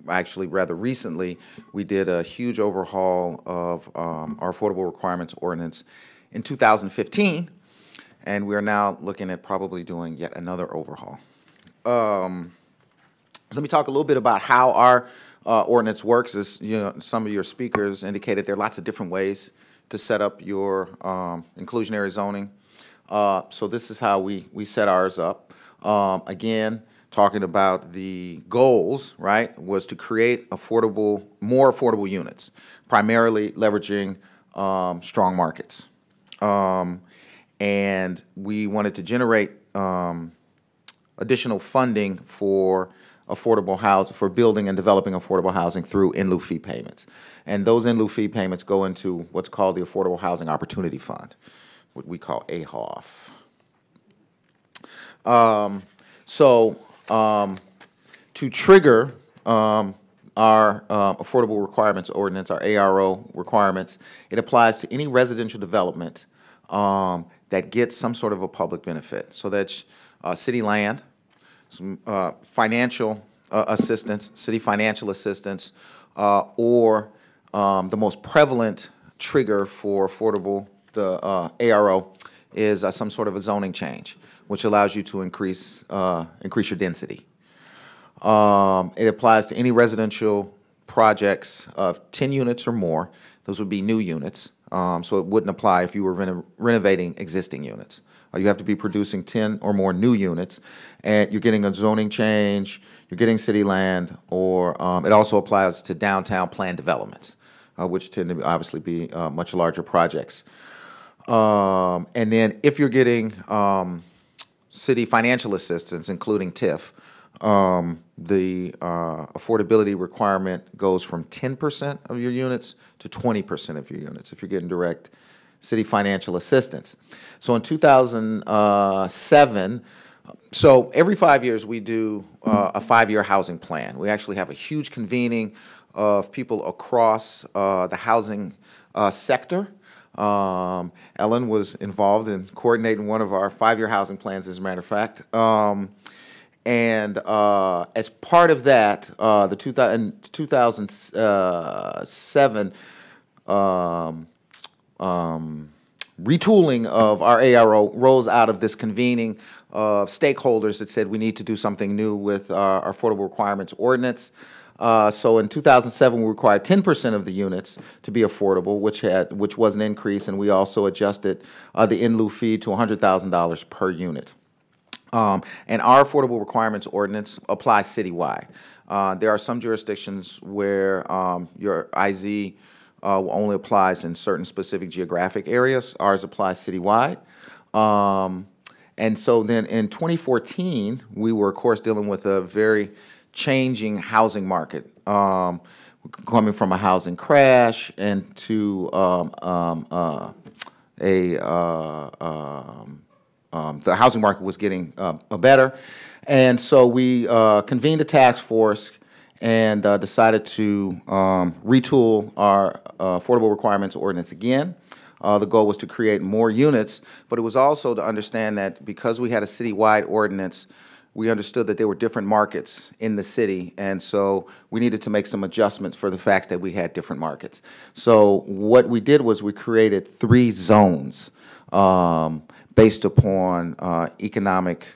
[SPEAKER 5] actually rather recently, we did a huge overhaul of our Affordable Requirements Ordinance in 2015, and we are now looking at probably doing yet another overhaul. So let me talk a little bit about how our ordinance works. As you know, some of your speakers indicated, there are lots of different ways to set up your inclusionary zoning. So this is how we set ours up. Again, talking about the goals, right, was to create more affordable units, primarily leveraging strong markets. And we wanted to generate additional funding for affordable housing, for building and developing affordable housing through in lieu fee payments. And those in lieu fee payments go into what's called the Affordable Housing Opportunity Fund, what we call AHOF. To trigger our Affordable Requirements Ordinance, our ARO requirements, it applies to any residential development that gets some sort of a public benefit. So that's city land, some financial assistance, city financial assistance, or the most prevalent trigger for affordable, the ARO, is some sort of a zoning change, which allows you to increase your density. It applies to any residential projects of 10 units or more. Those would be new units, so it wouldn't apply if you were renovating existing units. You have to be producing 10 or more new units, and you're getting a zoning change, you're getting city land, or it also applies to downtown planned developments, which tend to obviously be much larger projects. And then if you're getting city financial assistance, including TIF, the affordability requirement goes from 10% of your units to 20% of your units if you're getting direct city financial assistance. So in 2007, so every 5 years we do a 5-year housing plan. We actually have a huge convening of people across the housing sector. Ellen was involved in coordinating one of our 5-year housing plans, as a matter of fact. And as part of that, in 2007, retooling of our ARO rose out of this convening of stakeholders that said we need to do something new with our Affordable Requirements Ordinance. So in 2007, we required 10% of the units to be affordable, which was an increase, and we also adjusted the in lieu fee to $100,000 per unit. And our Affordable Requirements Ordinance applies citywide. There are some jurisdictions where your IZ only applies in certain specific geographic areas. Ours applies citywide. And so then in 2014, we were, of course, dealing with a very changing housing market, coming from a housing crash into the housing market was getting better. And so we convened a task force and decided to retool our Affordable Requirements Ordinance again. The goal was to create more units, but it was also to understand that because we had a citywide ordinance, we understood that there were different markets in the city, and so we needed to make some adjustments for the fact that we had different markets. So what we did was we created 3 zones based upon economic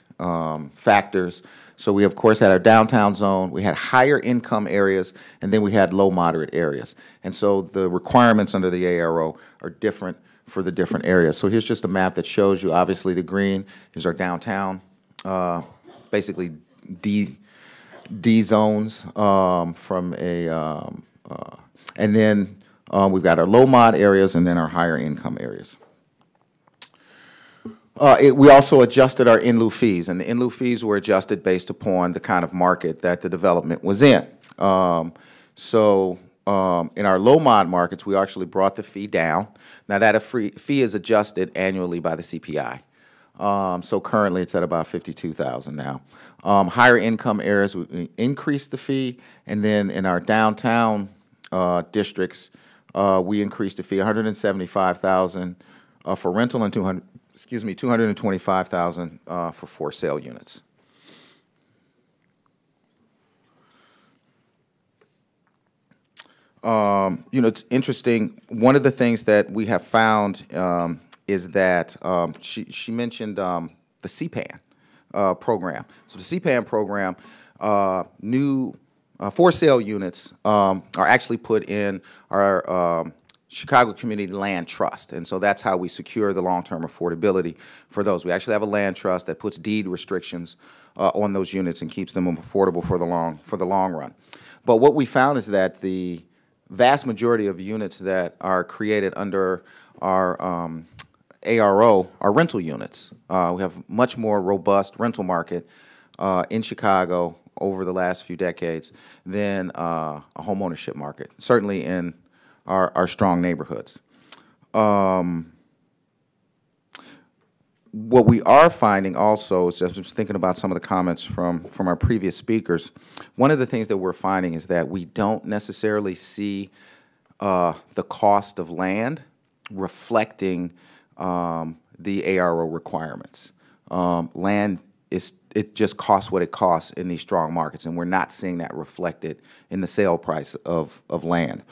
[SPEAKER 5] factors. So we, of course, had our downtown zone, we had higher income areas, and then we had low moderate areas. And so the requirements under the ARO are different for the different areas. So here's just a map that shows you, obviously, the green is our downtown, basically D zones from a, and then we've got our low mod areas and then our higher income areas. We also adjusted our in lieu fees, and the in lieu fees were adjusted based upon the kind of market that the development was in. In our low mod markets, we actually brought the fee down. Now that fee is adjusted annually by the CPI. So currently it's at about $52,000 now. Higher income areas, we increased the fee, and then in our downtown districts, we increased the fee $175,000 for rental and $225,000 for sale units. It's interesting. One of the things that we have found is that she mentioned the CPAN program. So the CPAN program, new for sale units are actually put in our Chicago Community Land Trust, and so that's how we secure the long-term affordability for those. We actually have a land trust that puts deed restrictions on those units and keeps them affordable for the long run. But what we found is that the vast majority of units that are created under our ARO are rental units. We have much more robust rental market in Chicago over the last few decades than a home ownership market, certainly in our strong neighborhoods. What we are finding also is, as I was thinking about some of the comments from our previous speakers, one of the things that we're finding is that we don't necessarily see the cost of land reflecting the ARO requirements. Land it just costs what it costs in these strong markets, and we're not seeing that reflected in the sale price of land.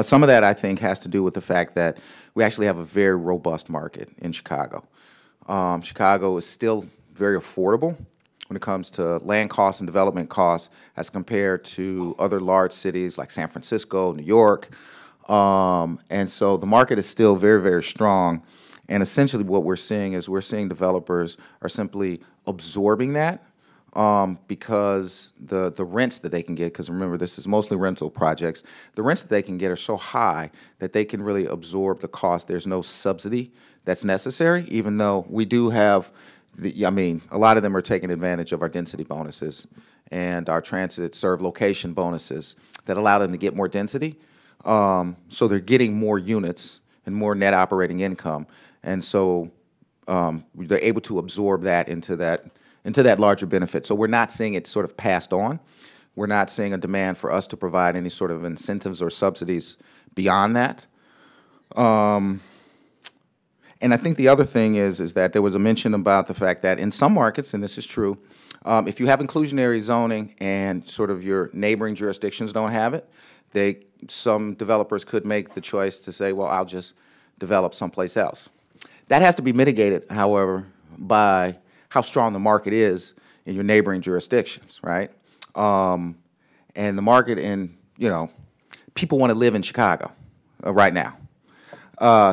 [SPEAKER 5] Some of that, I think, has to do with the fact that we actually have a very robust market in Chicago. Chicago is still very affordable when it comes to land costs and development costs as compared to other large cities like San Francisco, New York. And so the market is still very, very strong. And essentially what we're seeing is developers are simply absorbing that because the rents that they can get, because remember, this is mostly rental projects, the rents that they can get are so high that they can really absorb the cost. There's no subsidy that's necessary, even though we do have, a lot of them are taking advantage of our density bonuses and our transit serve location bonuses that allow them to get more density. So they're getting more units and more net operating income. And so they're able to absorb that into that larger benefit. So we're not seeing it sort of passed on. We're not seeing a demand for us to provide any sort of incentives or subsidies beyond that. And I think the other thing is that there was a mention about the fact that in some markets, and this is true, if you have inclusionary zoning and sort of your neighboring jurisdictions don't have it, some developers could make the choice to say, well, I'll just develop someplace else. That has to be mitigated, however, by how strong the market is in your neighboring jurisdictions, right? And the market people want to live in Chicago right now.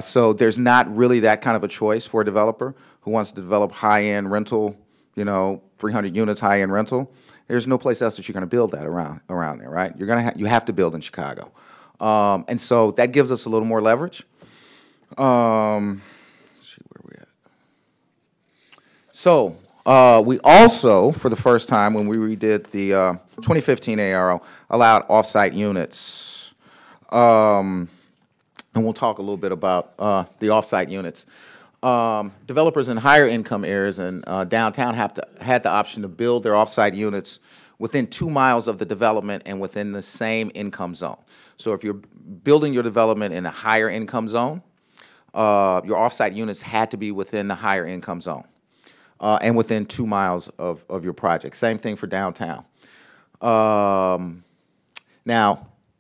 [SPEAKER 5] So there's not really that kind of a choice for a developer who wants to develop high-end rental, 300 units high-end rental. There's no place else that you're going to build that around there, right? You have to build in Chicago. And so that gives us a little more leverage. Let's see where we're at. So we also, for the first time when we redid the 2015 ARO, allowed off-site units. And we'll talk a little bit about the off-site units. Developers in higher income areas and downtown had the option to build their off-site units within 2 miles of the development and within the same income zone. So if you're building your development in a higher income zone, your off-site units had to be within the higher income zone and within 2 miles of your project. Same thing for downtown. Now,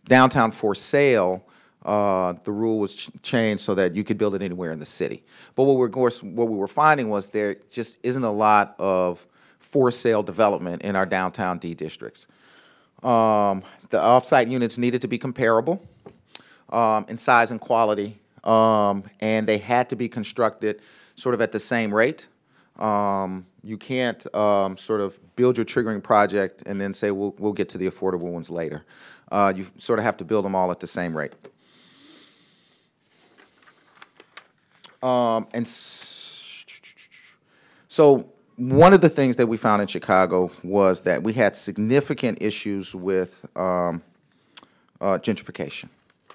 [SPEAKER 5] downtown for sale, the rule was changed so that you could build it anywhere in the city. But what we were finding was there just isn't a lot of for-sale development in our downtown D districts. The off-site units needed to be comparable in size and quality, and they had to be constructed sort of at the same rate. You can't sort of build your triggering project and then say, we'll get to the affordable ones later. You sort of have to build them all at the same rate. So one of the things that we found in Chicago was that we had significant issues with gentrification.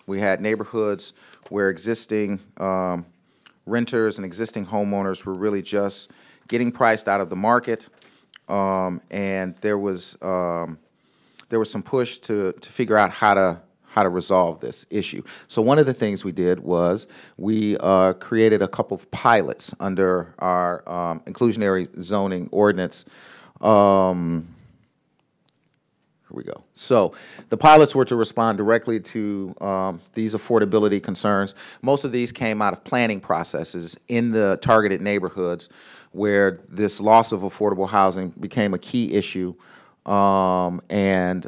[SPEAKER 5] We had neighborhoods where existing renters and existing homeowners were really just getting priced out of the market, and there was some push to figure out how to resolve this issue. So one of the things we did was we created a couple of pilots under our inclusionary zoning ordinance. Here we go. So the pilots were to respond directly to these affordability concerns. Most of these came out of planning processes in the targeted neighborhoods where this loss of affordable housing became a key issue, and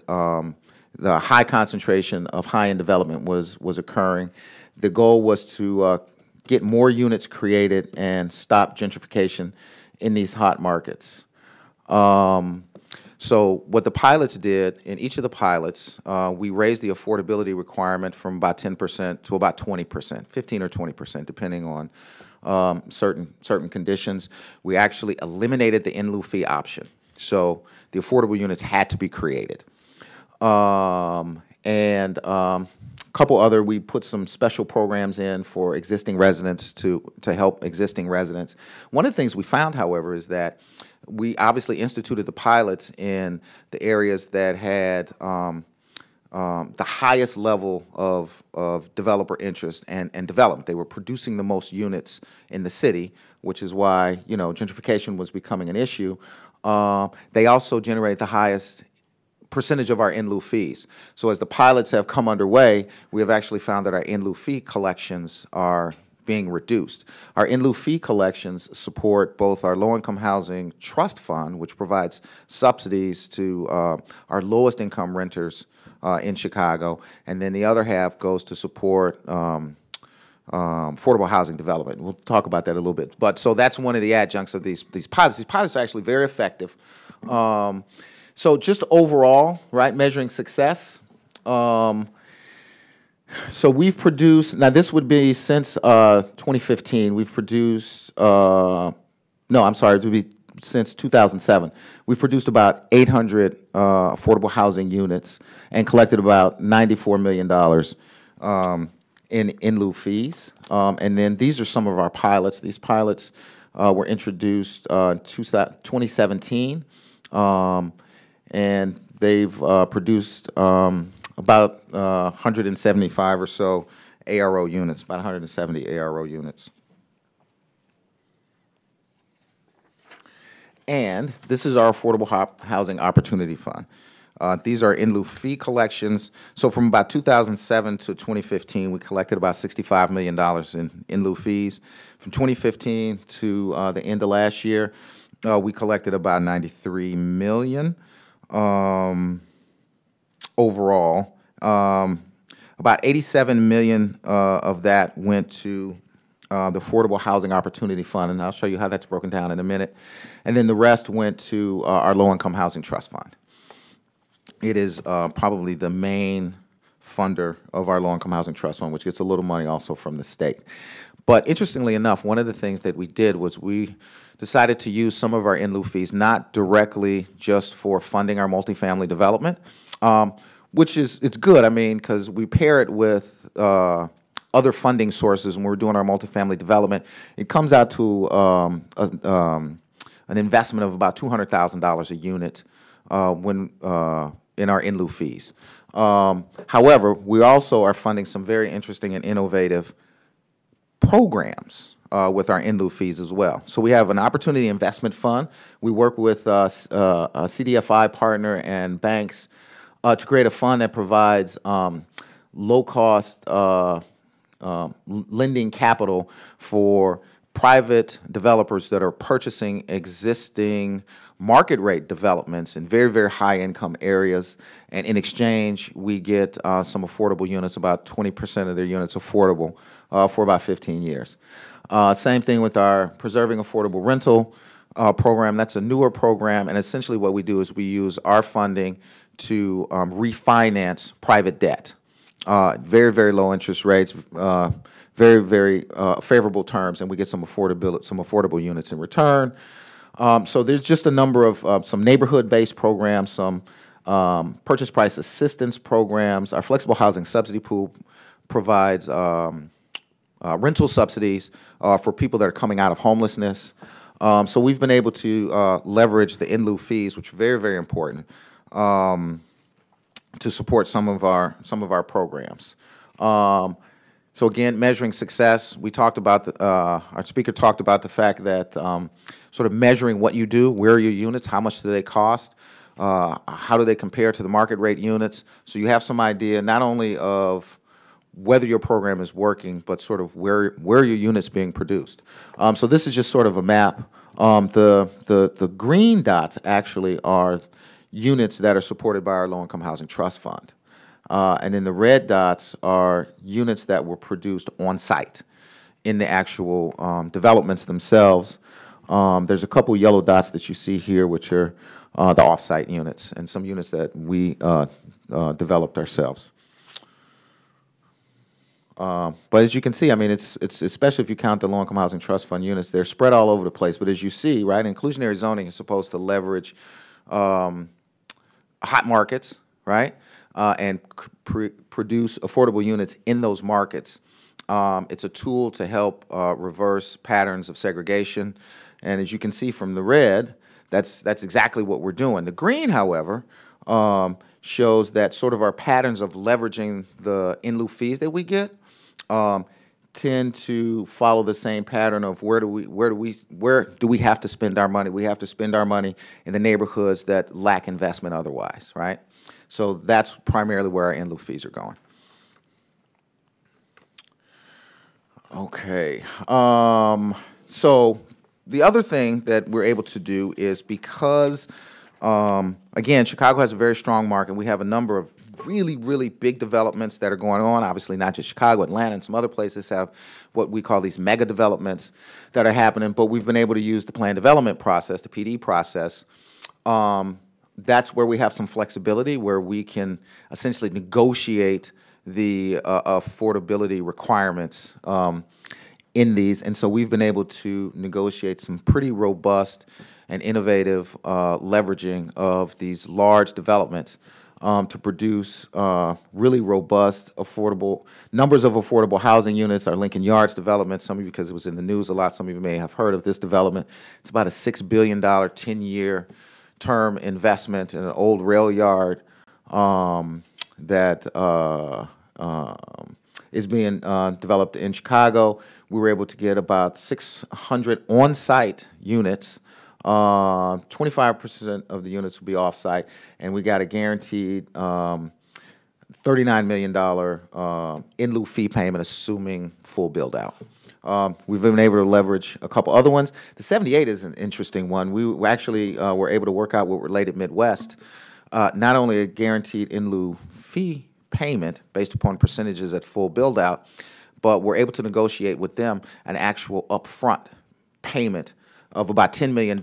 [SPEAKER 5] the high concentration of high-end development was occurring. The goal was to get more units created and stop gentrification in these hot markets. So what the pilots did, in each of the pilots, we raised the affordability requirement from about 10% to about 20%, 15 or 20%, depending on certain conditions. We actually eliminated the in lieu fee option. So the affordable units had to be created. And a couple other, we put some special programs in for existing residents to help existing residents. One of the things we found, however, is that we obviously instituted the pilots in the areas that had the highest level of developer interest and development. They were producing the most units in the city, which is why, you know, gentrification was becoming an issue. They also generate the highest percentage of our in lieu fees. So as the pilots have come underway, we have actually found that our in lieu fee collections are being reduced. Our in lieu fee collections support both our low-income housing trust fund, which provides subsidies to our lowest income renters in Chicago, and then the other half goes to support affordable housing development. We'll talk about that a little bit. But so that's one of the adjuncts of these pilots. These pilots are actually very effective. So just overall, right, measuring success. So we've produced, now this would be since 2015, we've produced, no, I'm sorry, it would be since 2007. We've produced about 800 affordable housing units and collected about $94 million in lieu fees. And then these are some of our pilots. These pilots were introduced in 2017, and they've produced about 175 or so ARO units, about 170 ARO units. And this is our Affordable Housing Opportunity Fund. These are in lieu fee collections. So from about 2007 to 2015, we collected about $65 million in lieu fees. From 2015 to the end of last year, we collected about $93 million. Overall, about $87 million of that went to the Affordable Housing Opportunity Fund, and I'll show you how that's broken down in a minute. And then the rest went to our Low-Income Housing Trust Fund. It is probably the main funder of our Low-Income Housing Trust Fund, which gets a little money also from the state. But interestingly enough, one of the things that we did was we decided to use some of our in lieu fees not directly just for funding our multifamily development, which is, it's good, I mean, because we pair it with other funding sources when we're doing our multifamily development. It comes out to an investment of about $200,000 a unit when in our in lieu fees. However, we also are funding some very interesting and innovative programs with our in lieu fees as well. So we have an opportunity investment fund. We work with a CDFI partner and banks to create a fund that provides low-cost lending capital for private developers that are purchasing existing market rate developments in very, very high income areas. And in exchange, we get some affordable units, about 20% of their units affordable for about 15 years. Same thing with our Preserving Affordable Rental program. That's a newer program, and essentially what we do is we use our funding to refinance private debt. Very, very low interest rates, very, very favorable terms, and we get some affordable units in return. So there's just a number of some neighborhood-based programs, some purchase price assistance programs. Our flexible housing subsidy pool provides rental subsidies for people that are coming out of homelessness. So we've been able to leverage the in lieu fees, which are very, very important, to support some of our programs. So again, measuring success. We talked about our speaker talked about the fact that sort of measuring what you do, where are your units, how much do they cost, how do they compare to the market rate units, so you have some idea not only of whether your program is working, but sort of where your units being produced. So this is just sort of a map. The green dots actually are units that are supported by our Low-Income Housing Trust Fund. And then the red dots are units that were produced on site in the actual developments themselves. There's a couple yellow dots that you see here, which are the off-site units and some units that we developed ourselves. But as you can see, I mean, it's especially if you count the Low-Income Housing Trust Fund units, they're spread all over the place. But as you see, right, inclusionary zoning is supposed to leverage hot markets, right, and produce affordable units in those markets. It's a tool to help reverse patterns of segregation. And as you can see from the red, that's exactly what we're doing. The green, however, shows that sort of our patterns of leveraging the in lieu fees that we get tend to follow the same pattern of where do we have to spend our money? We have to spend our money in the neighborhoods that lack investment otherwise, right? So that's primarily where our in lieu fees are going. Okay. So the other thing that we're able to do is because, again, Chicago has a very strong market. We have a number of really, really big developments that are going on. Obviously, not just Chicago, Atlanta, and some other places have what we call these mega developments that are happening. But we've been able to use the plan development process, the PD process. That's where we have some flexibility, where we can essentially negotiate the affordability requirements in these. And so we've been able to negotiate some pretty robust and innovative leveraging of these large developments to produce really robust, affordable numbers of affordable housing units. Our Lincoln Yards development, some of you, because it was in the news a lot, some of you may have heard of this development. It's about a $6 billion 10-year term investment in an old rail yard that is being developed in Chicago. We were able to get about 600 on-site units. 25% of the units will be off-site, and we got a guaranteed $39 million in lieu fee payment, assuming full build-out. We've been able to leverage a couple other ones. The 78 is an interesting one. We actually were able to work out with Related Midwest, not only a guaranteed in lieu fee payment based upon percentages at full build-out, but we're able to negotiate with them an actual upfront payment of about $10 million.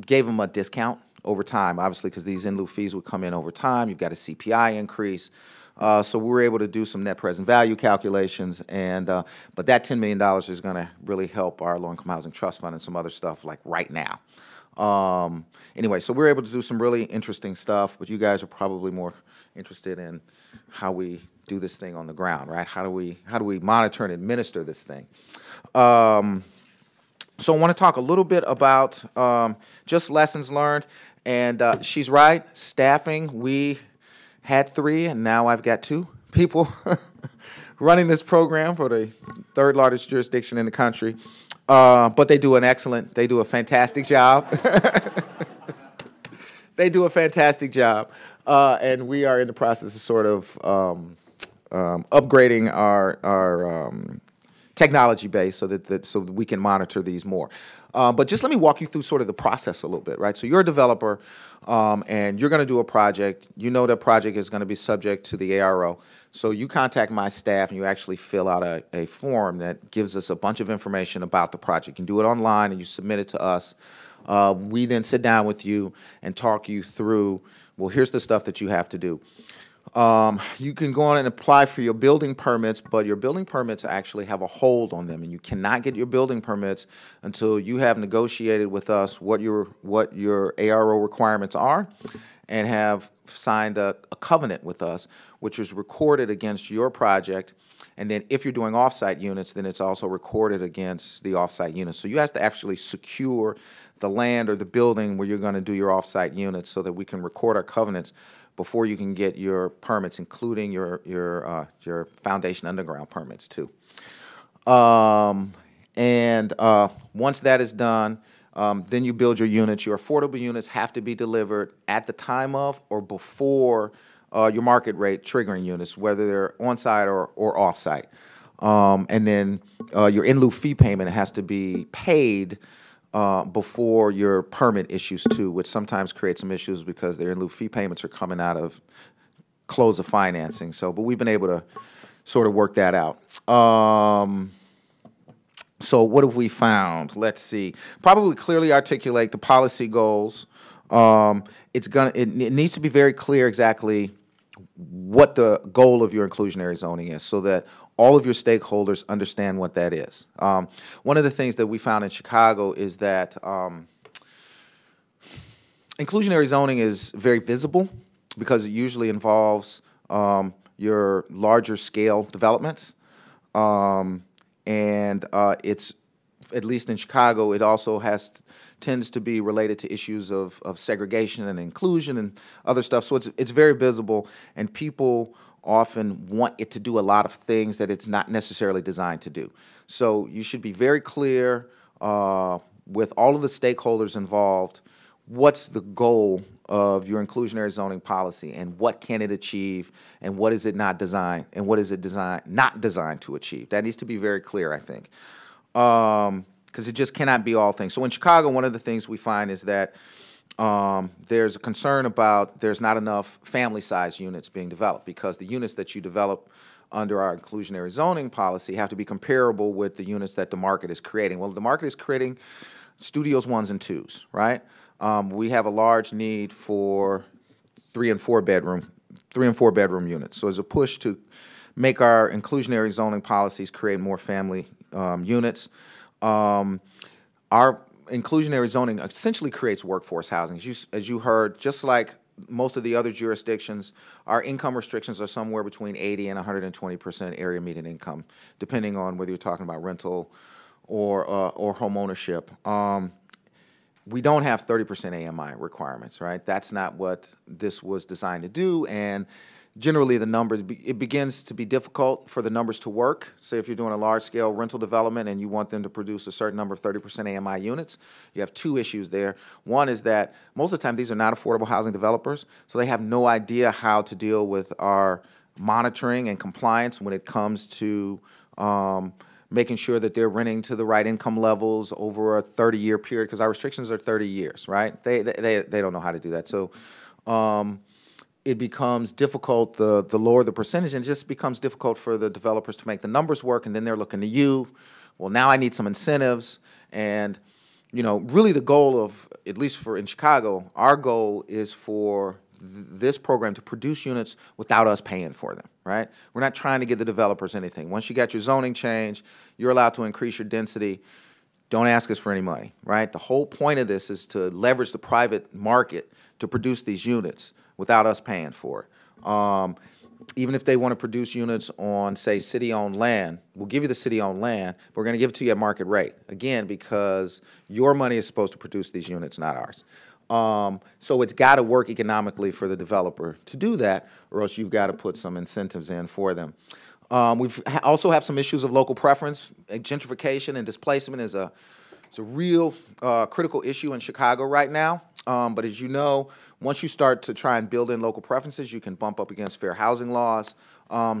[SPEAKER 5] Gave them a discount over time, obviously, because these in lieu fees would come in over time. You've got a CPI increase. So we were able to do some net present value calculations, and but that $10 million is going to really help our Low-Income Housing Trust Fund and some other stuff like right now. Anyway, so we're able to do some really interesting stuff, but you guys are probably more interested in how we do this thing on the ground, right? How do we monitor and administer this thing? So I want to talk a little bit about just lessons learned, and she's right, staffing. We had 3, and now I've got 2 people running this program for the 3rd largest jurisdiction in the country. But they do a fantastic job. They do a fantastic job. And we are in the process of sort of upgrading our technology-based, so that we can monitor these more. But just let me walk you through sort of the process a little bit, right? So you're a developer, and you're going to do a project. You know that project is going to be subject to the ARO. So you contact my staff, and you actually fill out a form that gives us a bunch of information about the project. You can do it online, and you submit it to us. We then sit down with you and talk you through, well, here's the stuff that you have to do. You can go on and apply for your building permits, but your building permits actually have a hold on them, and you cannot get your building permits until you have negotiated with us what your ARO requirements are and have signed a covenant with us, which is recorded against your project. And then if you're doing off-site units, then it's also recorded against the off-site units. So you have to actually secure the land or the building where you're going to do your off-site units so that we can record our covenants before you can get your permits, including your foundation underground permits too. Once that is done, then you build your units. Your affordable units have to be delivered at the time of or before your market rate triggering units, whether they're on-site or off-site. And then your in lieu fee payment has to be paid before your permit issues too, which sometimes creates some issues because their in lieu fee payments are coming out of close of financing. So, but we've been able to sort of work that out. So what have we found? Let's see. Probably clearly articulate the policy goals. It needs to be very clear exactly what the goal of your inclusionary zoning is so that all of your stakeholders understand what that is. One of the things that we found in Chicago is that inclusionary zoning is very visible because it usually involves your larger scale developments. It's, at least in Chicago, it also tends to be related to issues of segregation and inclusion and other stuff. So it's very visible, and people often want it to do a lot of things that it's not necessarily designed to do. So you should be very clear with all of the stakeholders involved, what's the goal of your inclusionary zoning policy and what can it achieve and what is it not designed and what is it not designed to achieve. That needs to be very clear, I think, because it just cannot be all things. So in Chicago, one of the things we find is that there's a concern about there's not enough family-size units being developed because the units that you develop under our inclusionary zoning policy have to be comparable with the units that the market is creating. Well, the market is creating studios 1s and 2s, right? We have a large need for 3 and 4 bedroom units. So as a push to make our inclusionary zoning policies create more family units, our inclusionary zoning essentially creates workforce housing. As you heard, just like most of the other jurisdictions, our income restrictions are somewhere between 80 and 120% area median income, depending on whether you're talking about rental or home ownership. We don't have 30% AMI requirements, right? That's not what this was designed to do, and generally the numbers, it begins to be difficult for the numbers to work. Say if you're doing a large-scale rental development and you want them to produce a certain number of 30% AMI units, you have two issues there. One is that most of the time these are not affordable housing developers, so they have no idea how to deal with our monitoring and compliance when it comes to making sure that they're renting to the right income levels over a 30-year period, because our restrictions are 30 years, right? They don't know how to do that. So it becomes difficult, the lower the percentage, and it just becomes difficult for the developers to make the numbers work, and then they're looking to you. Well, now I need some incentives, and you know, really the goal of, at least for in Chicago, our goal is for this program to produce units without us paying for them, right? We're not trying to give the developers anything. Once you got your zoning change, you're allowed to increase your density. Don't ask us for any money, right? The whole point of this is to leverage the private market to produce these units without us paying for it. Even if they want to produce units on, say, city-owned land, we'll give you the city-owned land, but we're going to give it to you at market rate, again, because your money is supposed to produce these units, not ours. So it's got to work economically for the developer to do that, or else you've got to put some incentives in for them. We've also have some issues of local preference. Gentrification and displacement is a real critical issue in Chicago right now. But as you know, once you start to try and build in local preferences, you can bump up against fair housing laws.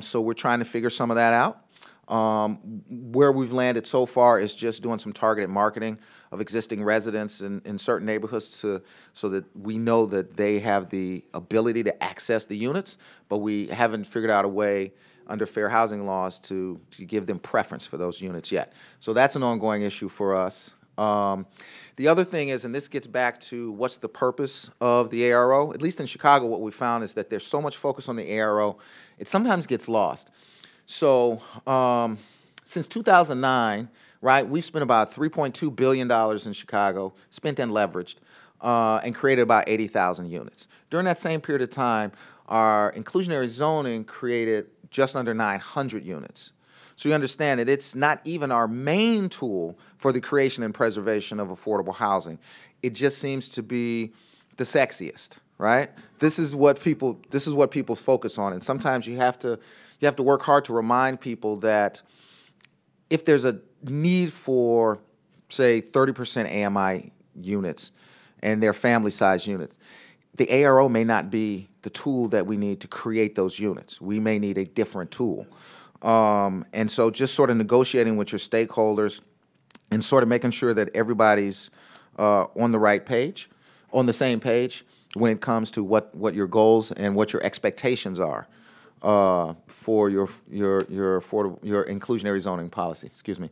[SPEAKER 5] So we're trying to figure some of that out. Where we've landed so far is just doing some targeted marketing of existing residents in certain neighborhoods so that we know that they have the ability to access the units, but we haven't figured out a way under fair housing laws to give them preference for those units yet. So that's an ongoing issue for us. The other thing is, and this gets back to what's the purpose of the ARO, at least in Chicago, what we found is that there's so much focus on the ARO, it sometimes gets lost. So since 2009, right, we've spent about $3.2 billion in Chicago, spent and leveraged, and created about 80,000 units. During that same period of time, our inclusionary zoning created just under 900 units. So you understand that it's not even our main tool for the creation and preservation of affordable housing. It just seems to be the sexiest, right? This is what people focus on, and sometimes you have to work hard to remind people that if there's a need for, say, 30% AMI units and they're family-sized units, the ARO may not be the tool that we need to create those units. We may need a different tool. And so just sort of negotiating with your stakeholders and sort of making sure that everybody's on the right page, on the same page when it comes to what your goals and what your expectations are for your inclusionary zoning policy. Excuse me.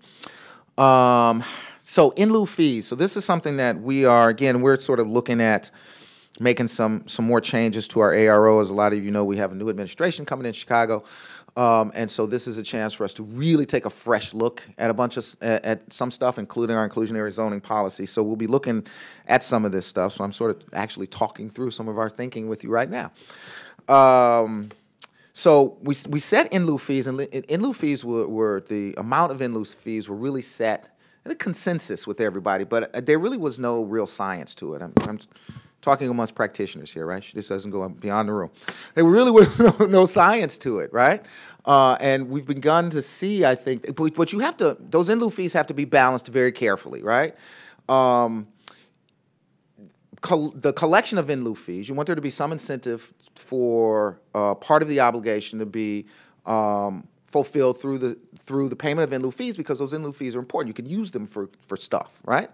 [SPEAKER 5] So in lieu fees. So this is something that we're sort of looking at making some more changes to our ARO. As a lot of you know, we have a new administration coming in Chicago. And so this is a chance for us to really take a fresh look at at some stuff, including our inclusionary zoning policy. So we'll be looking at some of this stuff. So I'm sort of actually talking through some of our thinking with you right now. So we set in lieu fees, and in lieu fees were the amount of in lieu fees were really set in a consensus with everybody, but there really was no real science to it. I'm talking amongst practitioners here, right? This doesn't go beyond the room. There really was no science to it, right? And we've begun to see, I think, but you have to, those in lieu fees have to be balanced very carefully, right? The collection of in lieu fees, you want there to be some incentive for part of the obligation to be fulfilled through the payment of in lieu fees, because those in lieu fees are important. You can use them for stuff, right?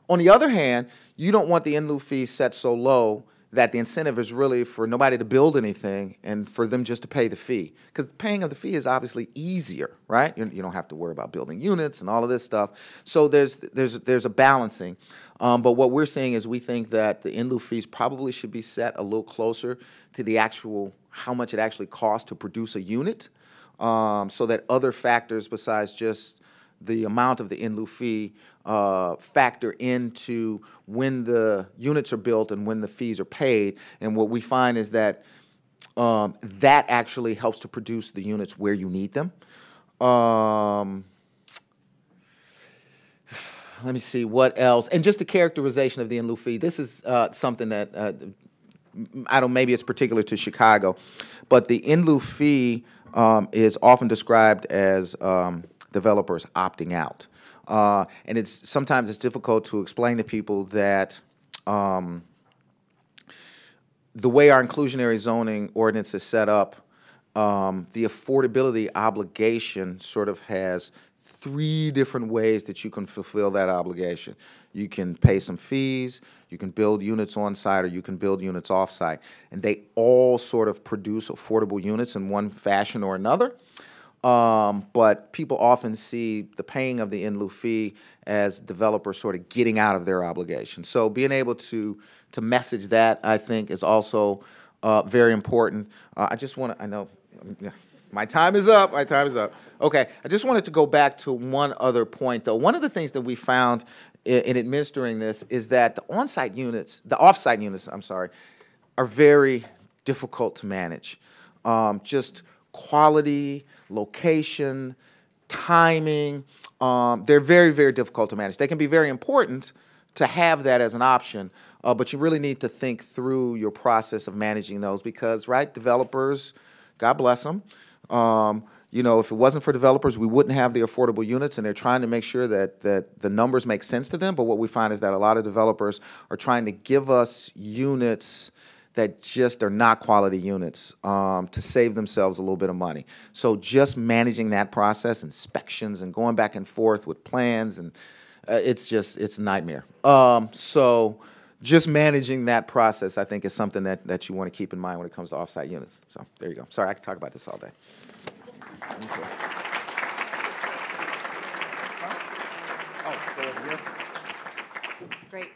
[SPEAKER 5] On the other hand, you don't want the in lieu fees set so low that the incentive is really for nobody to build anything and for them just to pay the fee. Because the paying of the fee is obviously easier, right? You don't have to worry about building units and all of this stuff. So there's a balancing. But what we're saying is we think that the in lieu fees probably should be set a little closer to the actual, how much it actually costs to produce a unit, so that other factors besides just the amount of the in lieu fee factor into when the units are built and when the fees are paid. And what we find is that that actually helps to produce the units where you need them. Let me see, what else? And just the characterization of the in lieu fee. This is something that, maybe it's particular to Chicago, but the in lieu fee is often described as developers opting out. And sometimes it's difficult to explain to people that the way our inclusionary zoning ordinance is set up, the affordability obligation sort of has 3 different ways that you can fulfill that obligation. You can pay some fees, you can build units on site, or you can build units off site. And they all sort of produce affordable units in one fashion or another. But people often see the paying of the in lieu fee as developers sort of getting out of their obligation. So being able to message that, I think, is also very important. I just want to, I know, my time is up. My time is up. Okay, I just wanted to go back to one other point, though. One of the things that we found in administering this is that the offsite units, are very difficult to manage. Just quality, location, timing, they're very, very difficult to manage. They can be very important to have that as an option, but you really need to think through your process of managing those because, right, developers, God bless them, if it wasn't for developers, we wouldn't have the affordable units, and they're trying to make sure that the numbers make sense to them, but what we find is that a lot of developers are trying to give us units that just are not quality units to save themselves a little bit of money. So just managing that process, inspections and going back and forth with plans, and it's a nightmare. So just managing that process, I think, is something that you want to keep in mind when it comes to off-site units. So there you go. Sorry, I could talk about this all day.
[SPEAKER 1] Great.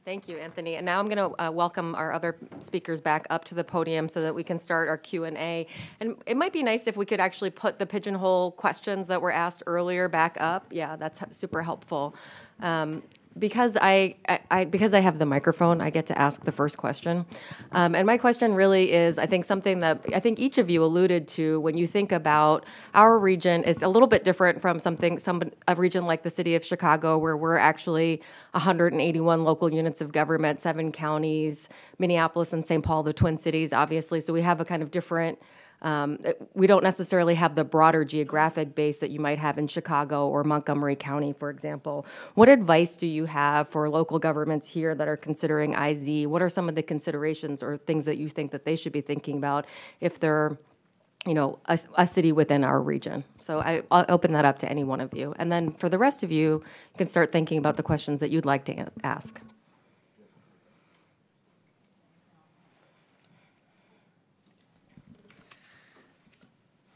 [SPEAKER 1] Thank you, Anthony. And now I'm going to welcome our other speakers back up to the podium so that we can start our Q&A. And it might be nice if we could actually put the pigeonhole questions that were asked earlier back up. Yeah, that's super helpful. Because I have the microphone, I get to ask the first question. And my question really is, I think, something that I think each of you alluded to when you think about our region is a little bit different from a region like the city of Chicago, where we're actually 181 local units of government, 7 counties, Minneapolis and St. Paul, the Twin Cities, obviously. So we have a kind of different we don't necessarily have the broader geographic base that you might have in Chicago or Montgomery County, for example. What advice do you have for local governments here that are considering IZ? What are some of the considerations or things that you think that they should be thinking about if they're, a city within our region? So I'll open that up to any one of you. And then for the rest of you, you can start thinking about the questions that you'd like to ask.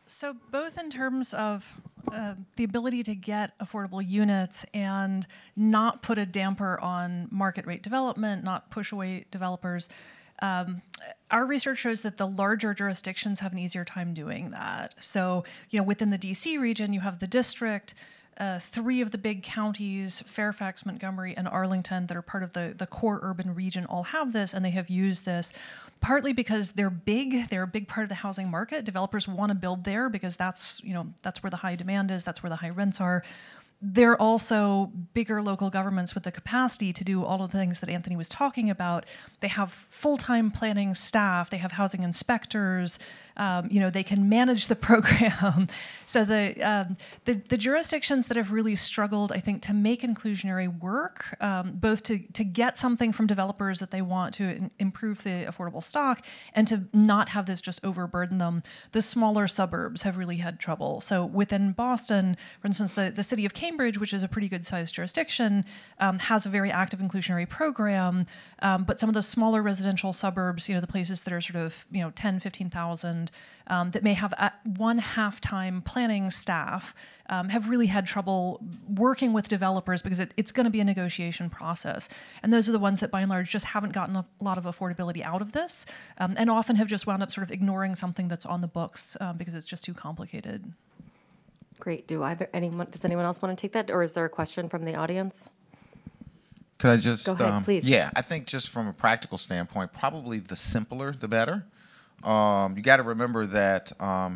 [SPEAKER 3] So both in terms of the ability to get affordable units and not put a damper on market rate development, not push away developers, our research shows that the larger jurisdictions have an easier time doing that. So, within the DC region, you have the district, 3 of the big counties, Fairfax, Montgomery, and Arlington, that are part of the core urban region, all have this, and they have used this partly because they're big. They're a big part of the housing market. Developers want to build there because that's where the high demand is, that's where the high rents are. They're also bigger local governments with the capacity to do all of the things that Anthony was talking about. They have full-time planning staff. They have housing inspectors. They can manage the program. So the jurisdictions that have really struggled, I think, to make inclusionary work, both to get something from developers that they want to improve the affordable stock and to not have this just overburden them, the smaller suburbs have really had trouble. So within Boston, for instance, the city of Cambridge, which is a pretty good-sized jurisdiction, has a very active inclusionary program, but some of the smaller residential suburbs, the places that are sort of 10, 15,000, that may have one half-time planning staff, have really had trouble working with developers because it's going to be a negotiation process. And those are the ones that, by and large, just haven't gotten a lot of affordability out of this, and often have just wound up sort of ignoring something that's on the books because it's just too complicated.
[SPEAKER 1] Great. Does anyone else want to take that, or is there a question from the audience?
[SPEAKER 5] Could I just
[SPEAKER 1] go ahead, please?
[SPEAKER 5] Yeah, I think just from a practical standpoint, probably the simpler the better. You got to remember that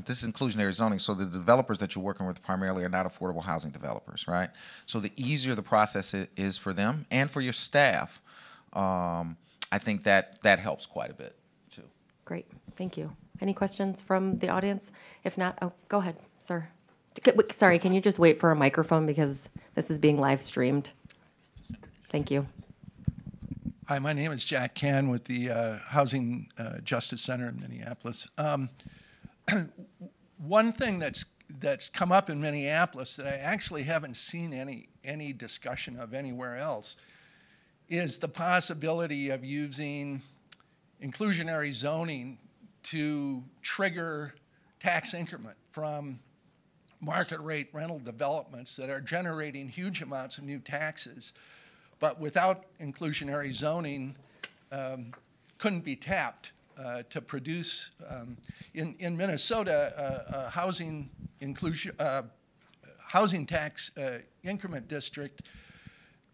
[SPEAKER 5] this is inclusionary zoning, so the developers that you're working with primarily are not affordable housing developers, right? So the easier the process is for them and for your staff, I think that helps quite a bit too.
[SPEAKER 1] Great, thank you. Any questions from the audience? If not, go ahead, sir. Sorry, can you just wait for a microphone because this is being live streamed? Thank you.
[SPEAKER 6] Hi, my name is Jack Can with the Housing Justice Center in Minneapolis. One thing that's come up in Minneapolis that I actually haven't seen any discussion of anywhere else is the possibility of using inclusionary zoning to trigger tax increment from market rate rental developments that are generating huge amounts of new taxes, but without inclusionary zoning, couldn't be tapped to produce. In Minnesota, housing tax increment district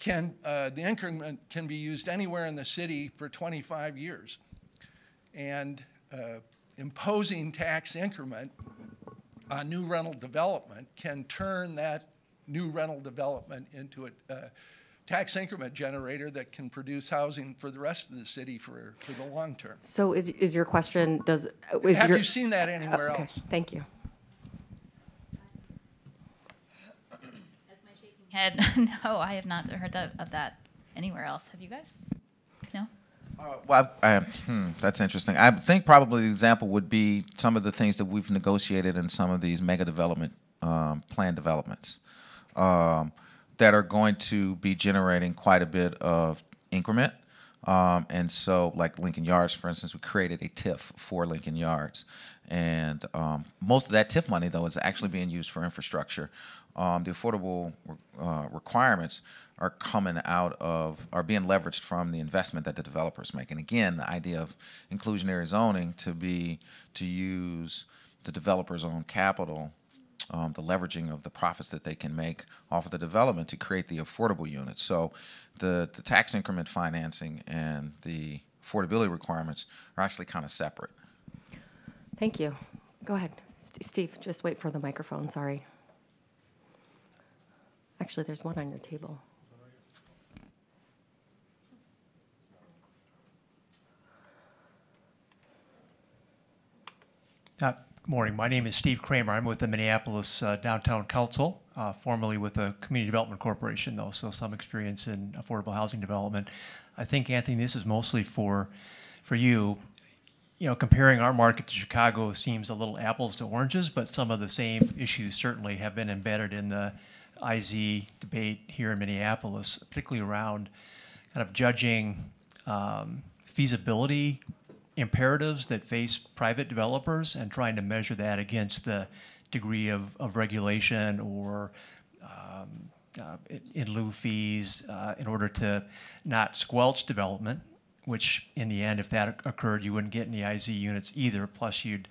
[SPEAKER 6] the increment can be used anywhere in the city for 25 years, and imposing tax increment on new rental development can turn that new rental development into a tax increment generator that can produce housing for the rest of the city for the long term.
[SPEAKER 1] So is your question,
[SPEAKER 6] have you seen that anywhere else?
[SPEAKER 1] Thank you.
[SPEAKER 4] That's my shaking head. No, I have not heard of that anywhere else. Have you guys? No?
[SPEAKER 5] That's interesting. I think probably the example would be some of the things that we've negotiated in some of these mega development plan developments that are going to be generating quite a bit of increment. And so, like Lincoln Yards, for instance, we created a TIF for Lincoln Yards. And most of that TIF money, though, is actually being used for infrastructure. The affordable requirements are coming out of, are being leveraged from the investment that the developers make. And again, the idea of inclusionary zoning to use the developer's own capital, the leveraging of the profits that they can make off of the development to create the affordable units. So the tax increment financing and the affordability requirements are actually kind of separate.
[SPEAKER 1] Thank you. Go ahead. Steve, just wait for the microphone, sorry. Actually, there's one on your table.
[SPEAKER 7] Good morning. My name is Steve Kramer. I'm with the Minneapolis Downtown Council, formerly with the Community Development Corporation, though, so some experience in affordable housing development. I think, Anthony, this is mostly for you. You know, comparing our market to Chicago seems a little apples to oranges, but some of the same issues certainly have been embedded in the IZ debate here in Minneapolis, particularly around kind of judging feasibility imperatives that face private developers and trying to measure that against the degree of regulation or in lieu fees in order to not squelch development, which in the end, if that occurred, you wouldn't get any IZ units either, plus you'd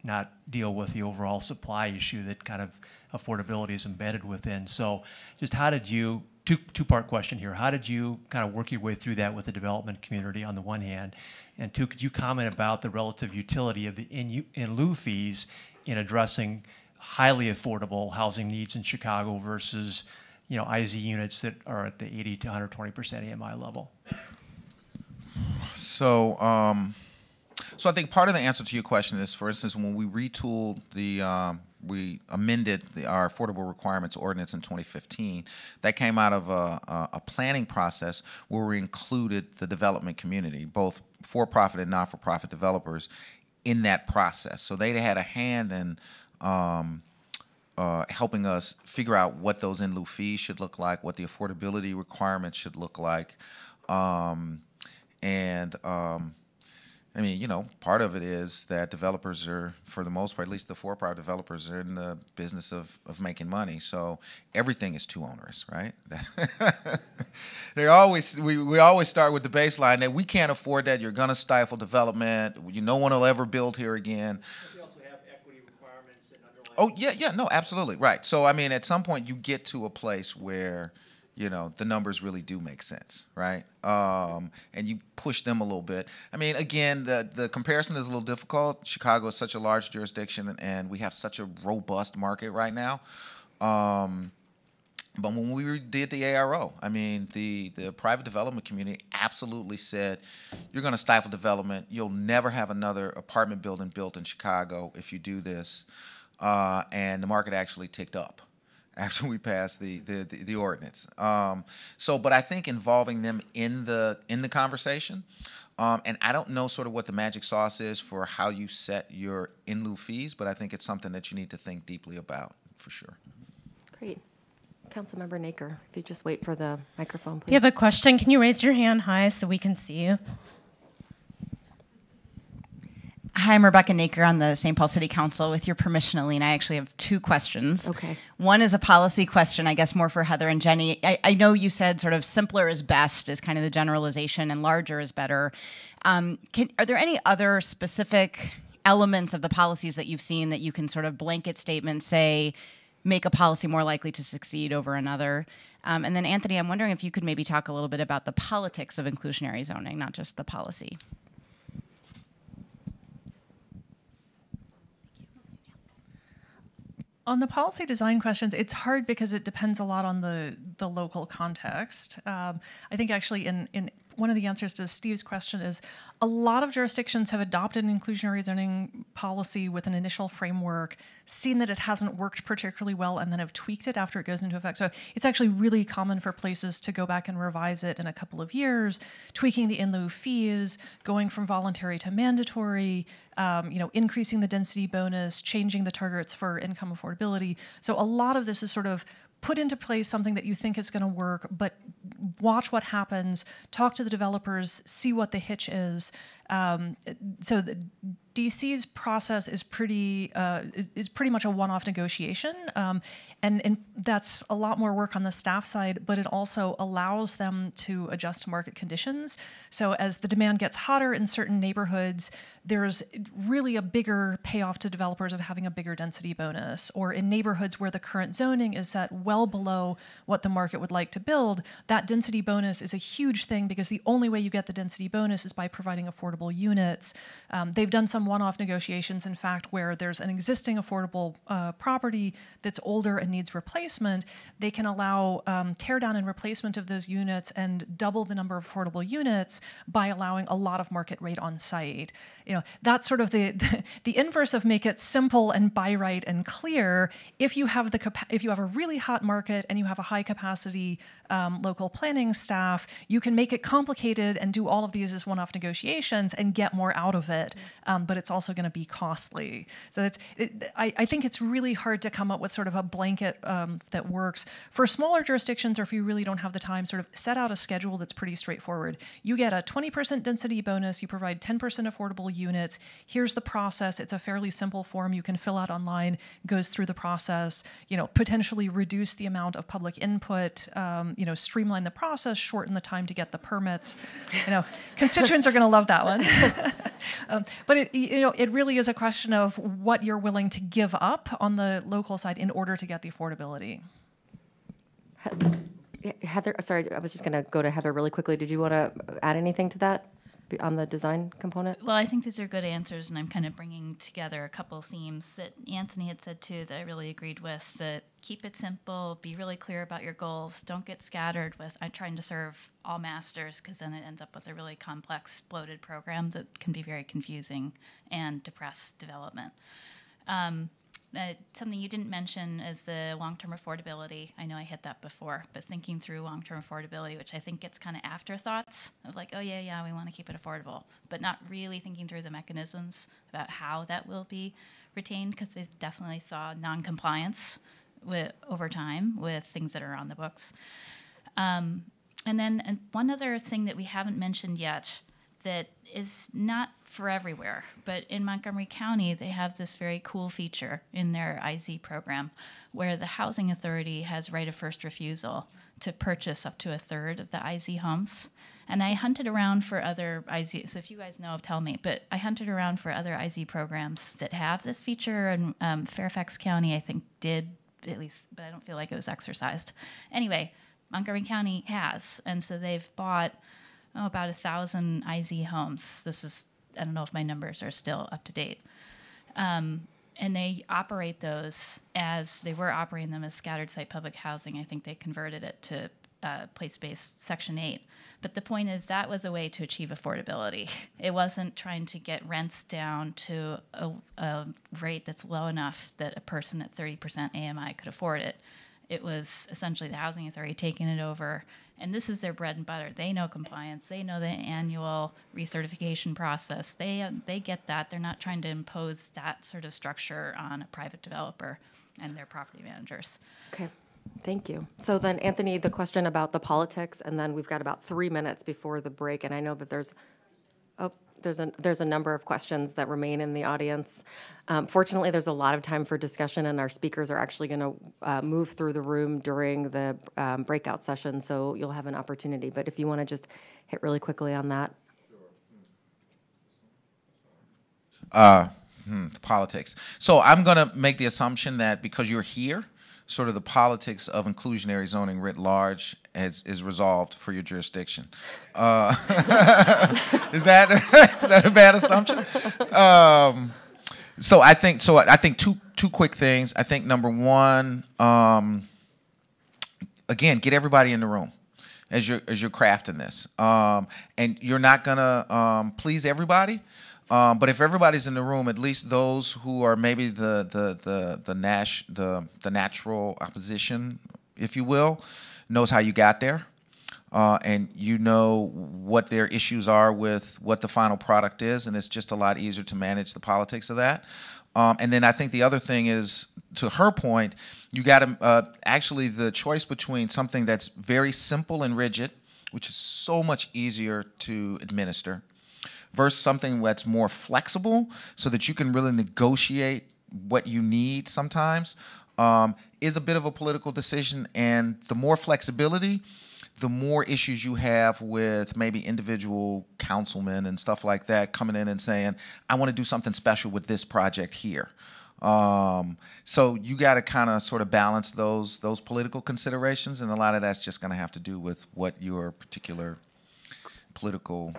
[SPEAKER 7] not deal with the overall supply issue that kind of affordability is embedded within. So just how did you, two-part question here, how did you kind of work your way through that with the development community on the one hand? And two, could you comment about the relative utility of the in lieu fees in addressing highly affordable housing needs in Chicago versus, you know, IZ units that are at the 80 to 120% AMI level?
[SPEAKER 5] So, so I think part of the answer to your question is, for instance, when we retooled we amended our affordable requirements ordinance in 2015. That came out of a planning process where we included the development community, both for-profit and not-for-profit developers, in that process. So they had a hand in helping us figure out what those in lieu fees should look like, what the affordability requirements should look like, I mean, you know, part of it is that developers are, for the most part, at least the for-profit developers, are in the business of making money. So everything is too onerous, right? We always start with the baseline that we can't afford that. You're going to stifle development. No one will ever build here again.
[SPEAKER 7] But they also have equity requirements and underlying.
[SPEAKER 5] Oh, yeah, no, absolutely, right. So, I mean, at some point you get to a place where, you know, the numbers really do make sense, right? And you push them a little bit. I mean, again, the comparison is a little difficult. Chicago is such a large jurisdiction, and we have such a robust market right now. But when we did the ARO, I mean, the private development community absolutely said, you're going to stifle development. You'll never have another apartment building built in Chicago if you do this. And the market actually ticked up after we passed the ordinance. But I think involving them in the conversation, and I don't know sort of what the magic sauce is for how you set your in lieu fees, but I think it's something that you need to think deeply about for sure.
[SPEAKER 1] Great. Councilmember Naker, if you just wait for the microphone, please.
[SPEAKER 8] You have a question? Can you raise your hand high so we can see you? Hi, I'm Rebecca Naker on the St. Paul City Council. With your permission, Aline, I actually have two questions.
[SPEAKER 1] Okay. One
[SPEAKER 8] is a policy question, I guess more for Heather and Jenny. I know you said sort of simpler is best is kind of the generalization and larger is better. Are there any other specific elements of the policies that you've seen that you can sort of blanket statement say, make a policy more likely to succeed over another? And then Anthony, I'm wondering if you could maybe talk a little bit about the politics of inclusionary zoning, not just the policy.
[SPEAKER 3] On the policy design questions, it's hard because it depends a lot on the local context. I think actually in one of the answers to Steve's question is a lot of jurisdictions have adopted an inclusionary zoning policy with an initial framework, seen that it hasn't worked particularly well, and then have tweaked it after it goes into effect. So it's actually really common for places to go back and revise it in a couple of years, tweaking the in lieu fees, going from voluntary to mandatory, increasing the density bonus, changing the targets for income affordability. So a lot of this is sort of put into place something that you think is going to work, but watch what happens, talk to the developers, see what the hitch is. So the DC's process is pretty much a one-off negotiation, and that's a lot more work on the staff side, but it also allows them to adjust to market conditions. So as the demand gets hotter in certain neighborhoods, there's really a bigger payoff to developers of having a bigger density bonus, or in neighborhoods where the current zoning is set well below what the market would like to build, that density bonus is a huge thing because the only way you get the density bonus is by providing affordable units. They've done some one-off negotiations, in fact, where there's an existing affordable property that's older and needs replacement. They can allow tear down and replacement of those units and double the number of affordable units by allowing a lot of market rate on site. That's sort of the inverse of make it simple and by right and clear. If you have a really hot market and you have a high capacity local planning staff, you can make it complicated and do all of these as one-off negotiations and get more out of it. But it's also going to be costly. So I think it's really hard to come up with sort of a blanket that works. For smaller jurisdictions, or if you really don't have the time, sort of set out a schedule that's pretty straightforward. You get a 20% density bonus, you provide 10% affordable units. Here's the process. It's a fairly simple form you can fill out online, goes through the process, potentially reduce the amount of public input, streamline the process, shorten the time to get the permits. Constituents are going to love that one. But it really is a question of what you're willing to give up on the local side in order to get the affordability.
[SPEAKER 1] Heather, sorry, I was just going to go to Heather really quickly. Did you want to add anything to that on the design component?
[SPEAKER 4] Well, I think these are good answers, and I'm kind of bringing together a couple of themes that Anthony had said too that I really agreed with, that keep it simple, be really clear about your goals, don't get scattered with trying to serve all masters, because then it ends up with a really complex, bloated program that can be very confusing and depress development. Something you didn't mention is the long-term affordability. I know I hit that before, but thinking through long-term affordability, which I think gets kind of afterthoughts of like, oh yeah, we want to keep it affordable, but not really thinking through the mechanisms about how that will be retained, because they definitely saw non-compliance over time with things that are on the books. And then one other thing that we haven't mentioned yet that is not for everywhere, but in Montgomery County, they have this very cool feature in their IZ program where the housing authority has right of first refusal to purchase up to a third of the IZ homes. And I hunted around for other IZ, so if you guys know, tell me, but I hunted around for other IZ programs that have this feature, and Fairfax County, I think, did at least, but I don't feel like it was exercised. Anyway, Montgomery County has, and so they've bought about 1,000 IZ homes. This is, I don't know if my numbers are still up to date. And they operate those as, they were operating them as scattered site public housing. I think they converted it to place-based Section 8. But the point is that was a way to achieve affordability. It wasn't trying to get rents down to a rate that's low enough that a person at 30% AMI could afford it. It was essentially the housing authority taking it over, and this is their bread and butter. They know compliance. They know the annual recertification process. They get that. They're not trying to impose that sort of structure on a private developer and their property managers.
[SPEAKER 1] Okay, thank you. So then, Anthony, the question about the politics, and then we've got about 3 minutes before the break, and I know that there's a number of questions that remain in the audience. Fortunately, there's a lot of time for discussion, and our speakers are actually going to move through the room during the breakout session, so you'll have an opportunity. But if you want to just hit really quickly on that.
[SPEAKER 5] Politics. So I'm going to make the assumption that because you're here, sort of the politics of inclusionary zoning writ large is resolved for your jurisdiction. Is that a bad assumption? So I think two quick things. I think number one, again, get everybody in the room. as you're crafting this, and you're not gonna please everybody. But if everybody's in the room, at least those who are maybe the natural opposition, if you will, knows how you got there, and you know what their issues are with what the final product is, and it's just a lot easier to manage the politics of that. And then I think the other thing is, to her point, you got to actually the choice between something that's very simple and rigid, which is so much easier to administer, versus something that's more flexible so that you can really negotiate what you need sometimes, is a bit of a political decision. And the more flexibility, the more issues you have with maybe individual councilmen and stuff like that coming in and saying, I want to do something special with this project here. So you got to kind of sort of balance those political considerations, and a lot of that's just going to have to do with what your particular political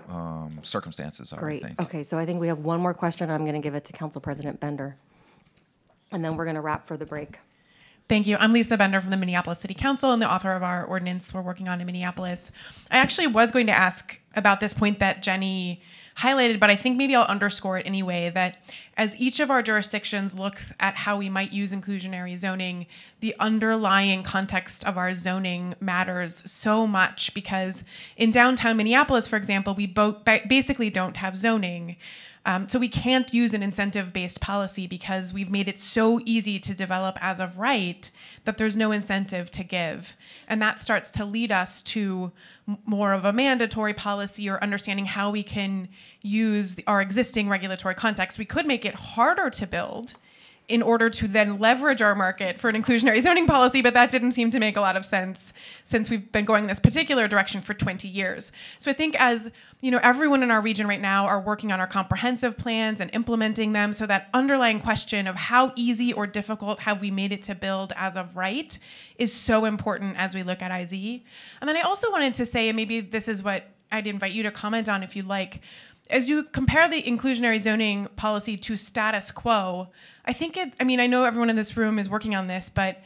[SPEAKER 5] circumstances are.
[SPEAKER 1] Great.
[SPEAKER 5] I think.
[SPEAKER 1] Okay, so I think we have one more question. I'm going to give it to Council President Bender, and then we're going to wrap for the break.
[SPEAKER 9] Thank you. I'm Lisa Bender from the Minneapolis City Council and the author of our ordinance we're working on in Minneapolis. I actually was going to ask about this point that Jenny highlighted, but I think maybe I'll underscore it anyway, that as each of our jurisdictions looks at how we might use inclusionary zoning, the underlying context of our zoning matters so much, because in downtown Minneapolis, for example, we basically don't have zoning. So we can't use an incentive-based policy because we've made it so easy to develop as of right that there's no incentive to give. And that starts to lead us to more of a mandatory policy, or understanding how we can use our existing regulatory context. We could make it harder to build in order to then leverage our market for an inclusionary zoning policy, but that didn't seem to make a lot of sense since we've been going this particular direction for 20 years. So I think, as you know, everyone in our region right now are working on our comprehensive plans and implementing them, so that underlying question of how easy or difficult have we made it to build as of right is so important as we look at IZ. And then I also wanted to say, and maybe this is what I'd invite you to comment on if you'd like, as you compare the inclusionary zoning policy to status quo, I know everyone in this room is working on this, but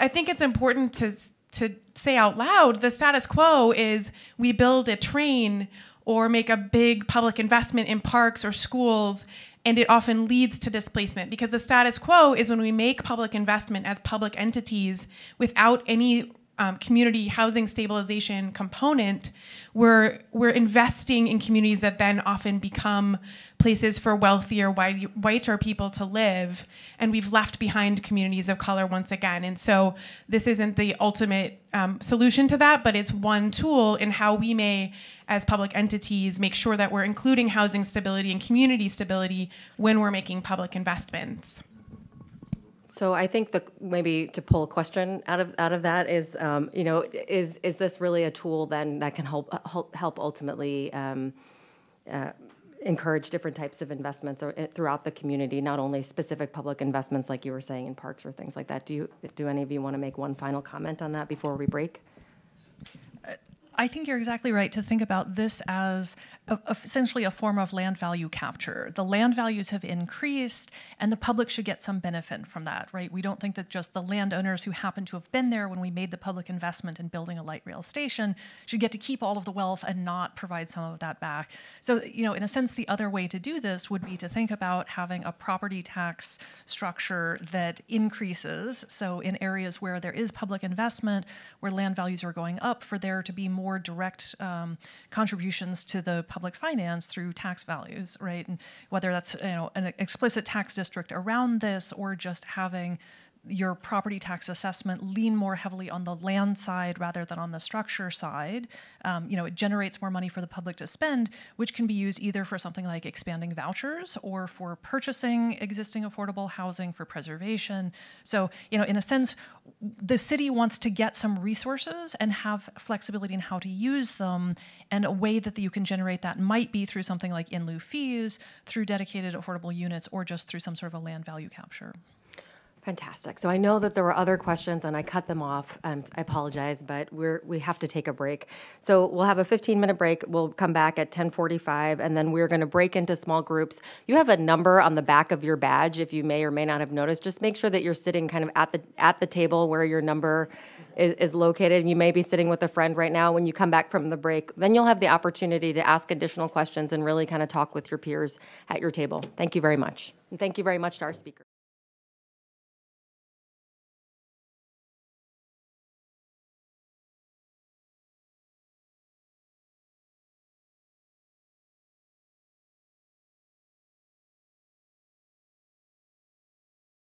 [SPEAKER 9] I think it's important to say out loud, the status quo is we build a train or make a big public investment in parks or schools, and it often leads to displacement, because the status quo is when we make public investment as public entities without any community housing stabilization component. We're investing in communities that then often become places for wealthier, whiter people to live, and we've left behind communities of color once again. And so this isn't the ultimate solution to that, but it's one tool in how we may, as public entities, make sure that we're including housing stability and community stability when we're making public investments.
[SPEAKER 1] So I think maybe to pull a question out of that is, is this really a tool then that can help ultimately encourage different types of investments throughout the community, not only specific public investments like you were saying in parks or things like that? Do any of you want to make one final comment on that before we break?
[SPEAKER 3] I think you're exactly right to think about this as essentially a form of land value capture. The land values have increased, and the public should get some benefit from that, right? We don't think that just the landowners who happen to have been there when we made the public investment in building a light rail station should get to keep all of the wealth and not provide some of that back. So, in a sense, the other way to do this would be to think about having a property tax structure that increases. So in areas where there is public investment, where land values are going up, for there to be more direct contributions to the public finance through tax values, right? And whether that's an explicit tax district around this, or just having your property tax assessment lean more heavily on the land side rather than on the structure side. It generates more money for the public to spend, which can be used either for something like expanding vouchers or for purchasing existing affordable housing for preservation. So, in a sense, the city wants to get some resources and have flexibility in how to use them, and a way that you can generate that might be through something like in lieu fees, through dedicated affordable units, or just through some sort of a land value capture.
[SPEAKER 1] Fantastic. So I know that there were other questions and I cut them off. I apologize, but we have to take a break. So we'll have a 15-minute break. We'll come back at 10:45, and then we're going to break into small groups. You have a number on the back of your badge, if you may or may not have noticed. Just make sure that you're sitting kind of at the table where your number is located. And you may be sitting with a friend right now. When you come back from the break, then you'll have the opportunity to ask additional questions and really kind of talk with your peers at your table. Thank you very much. And thank you very much to our speakers.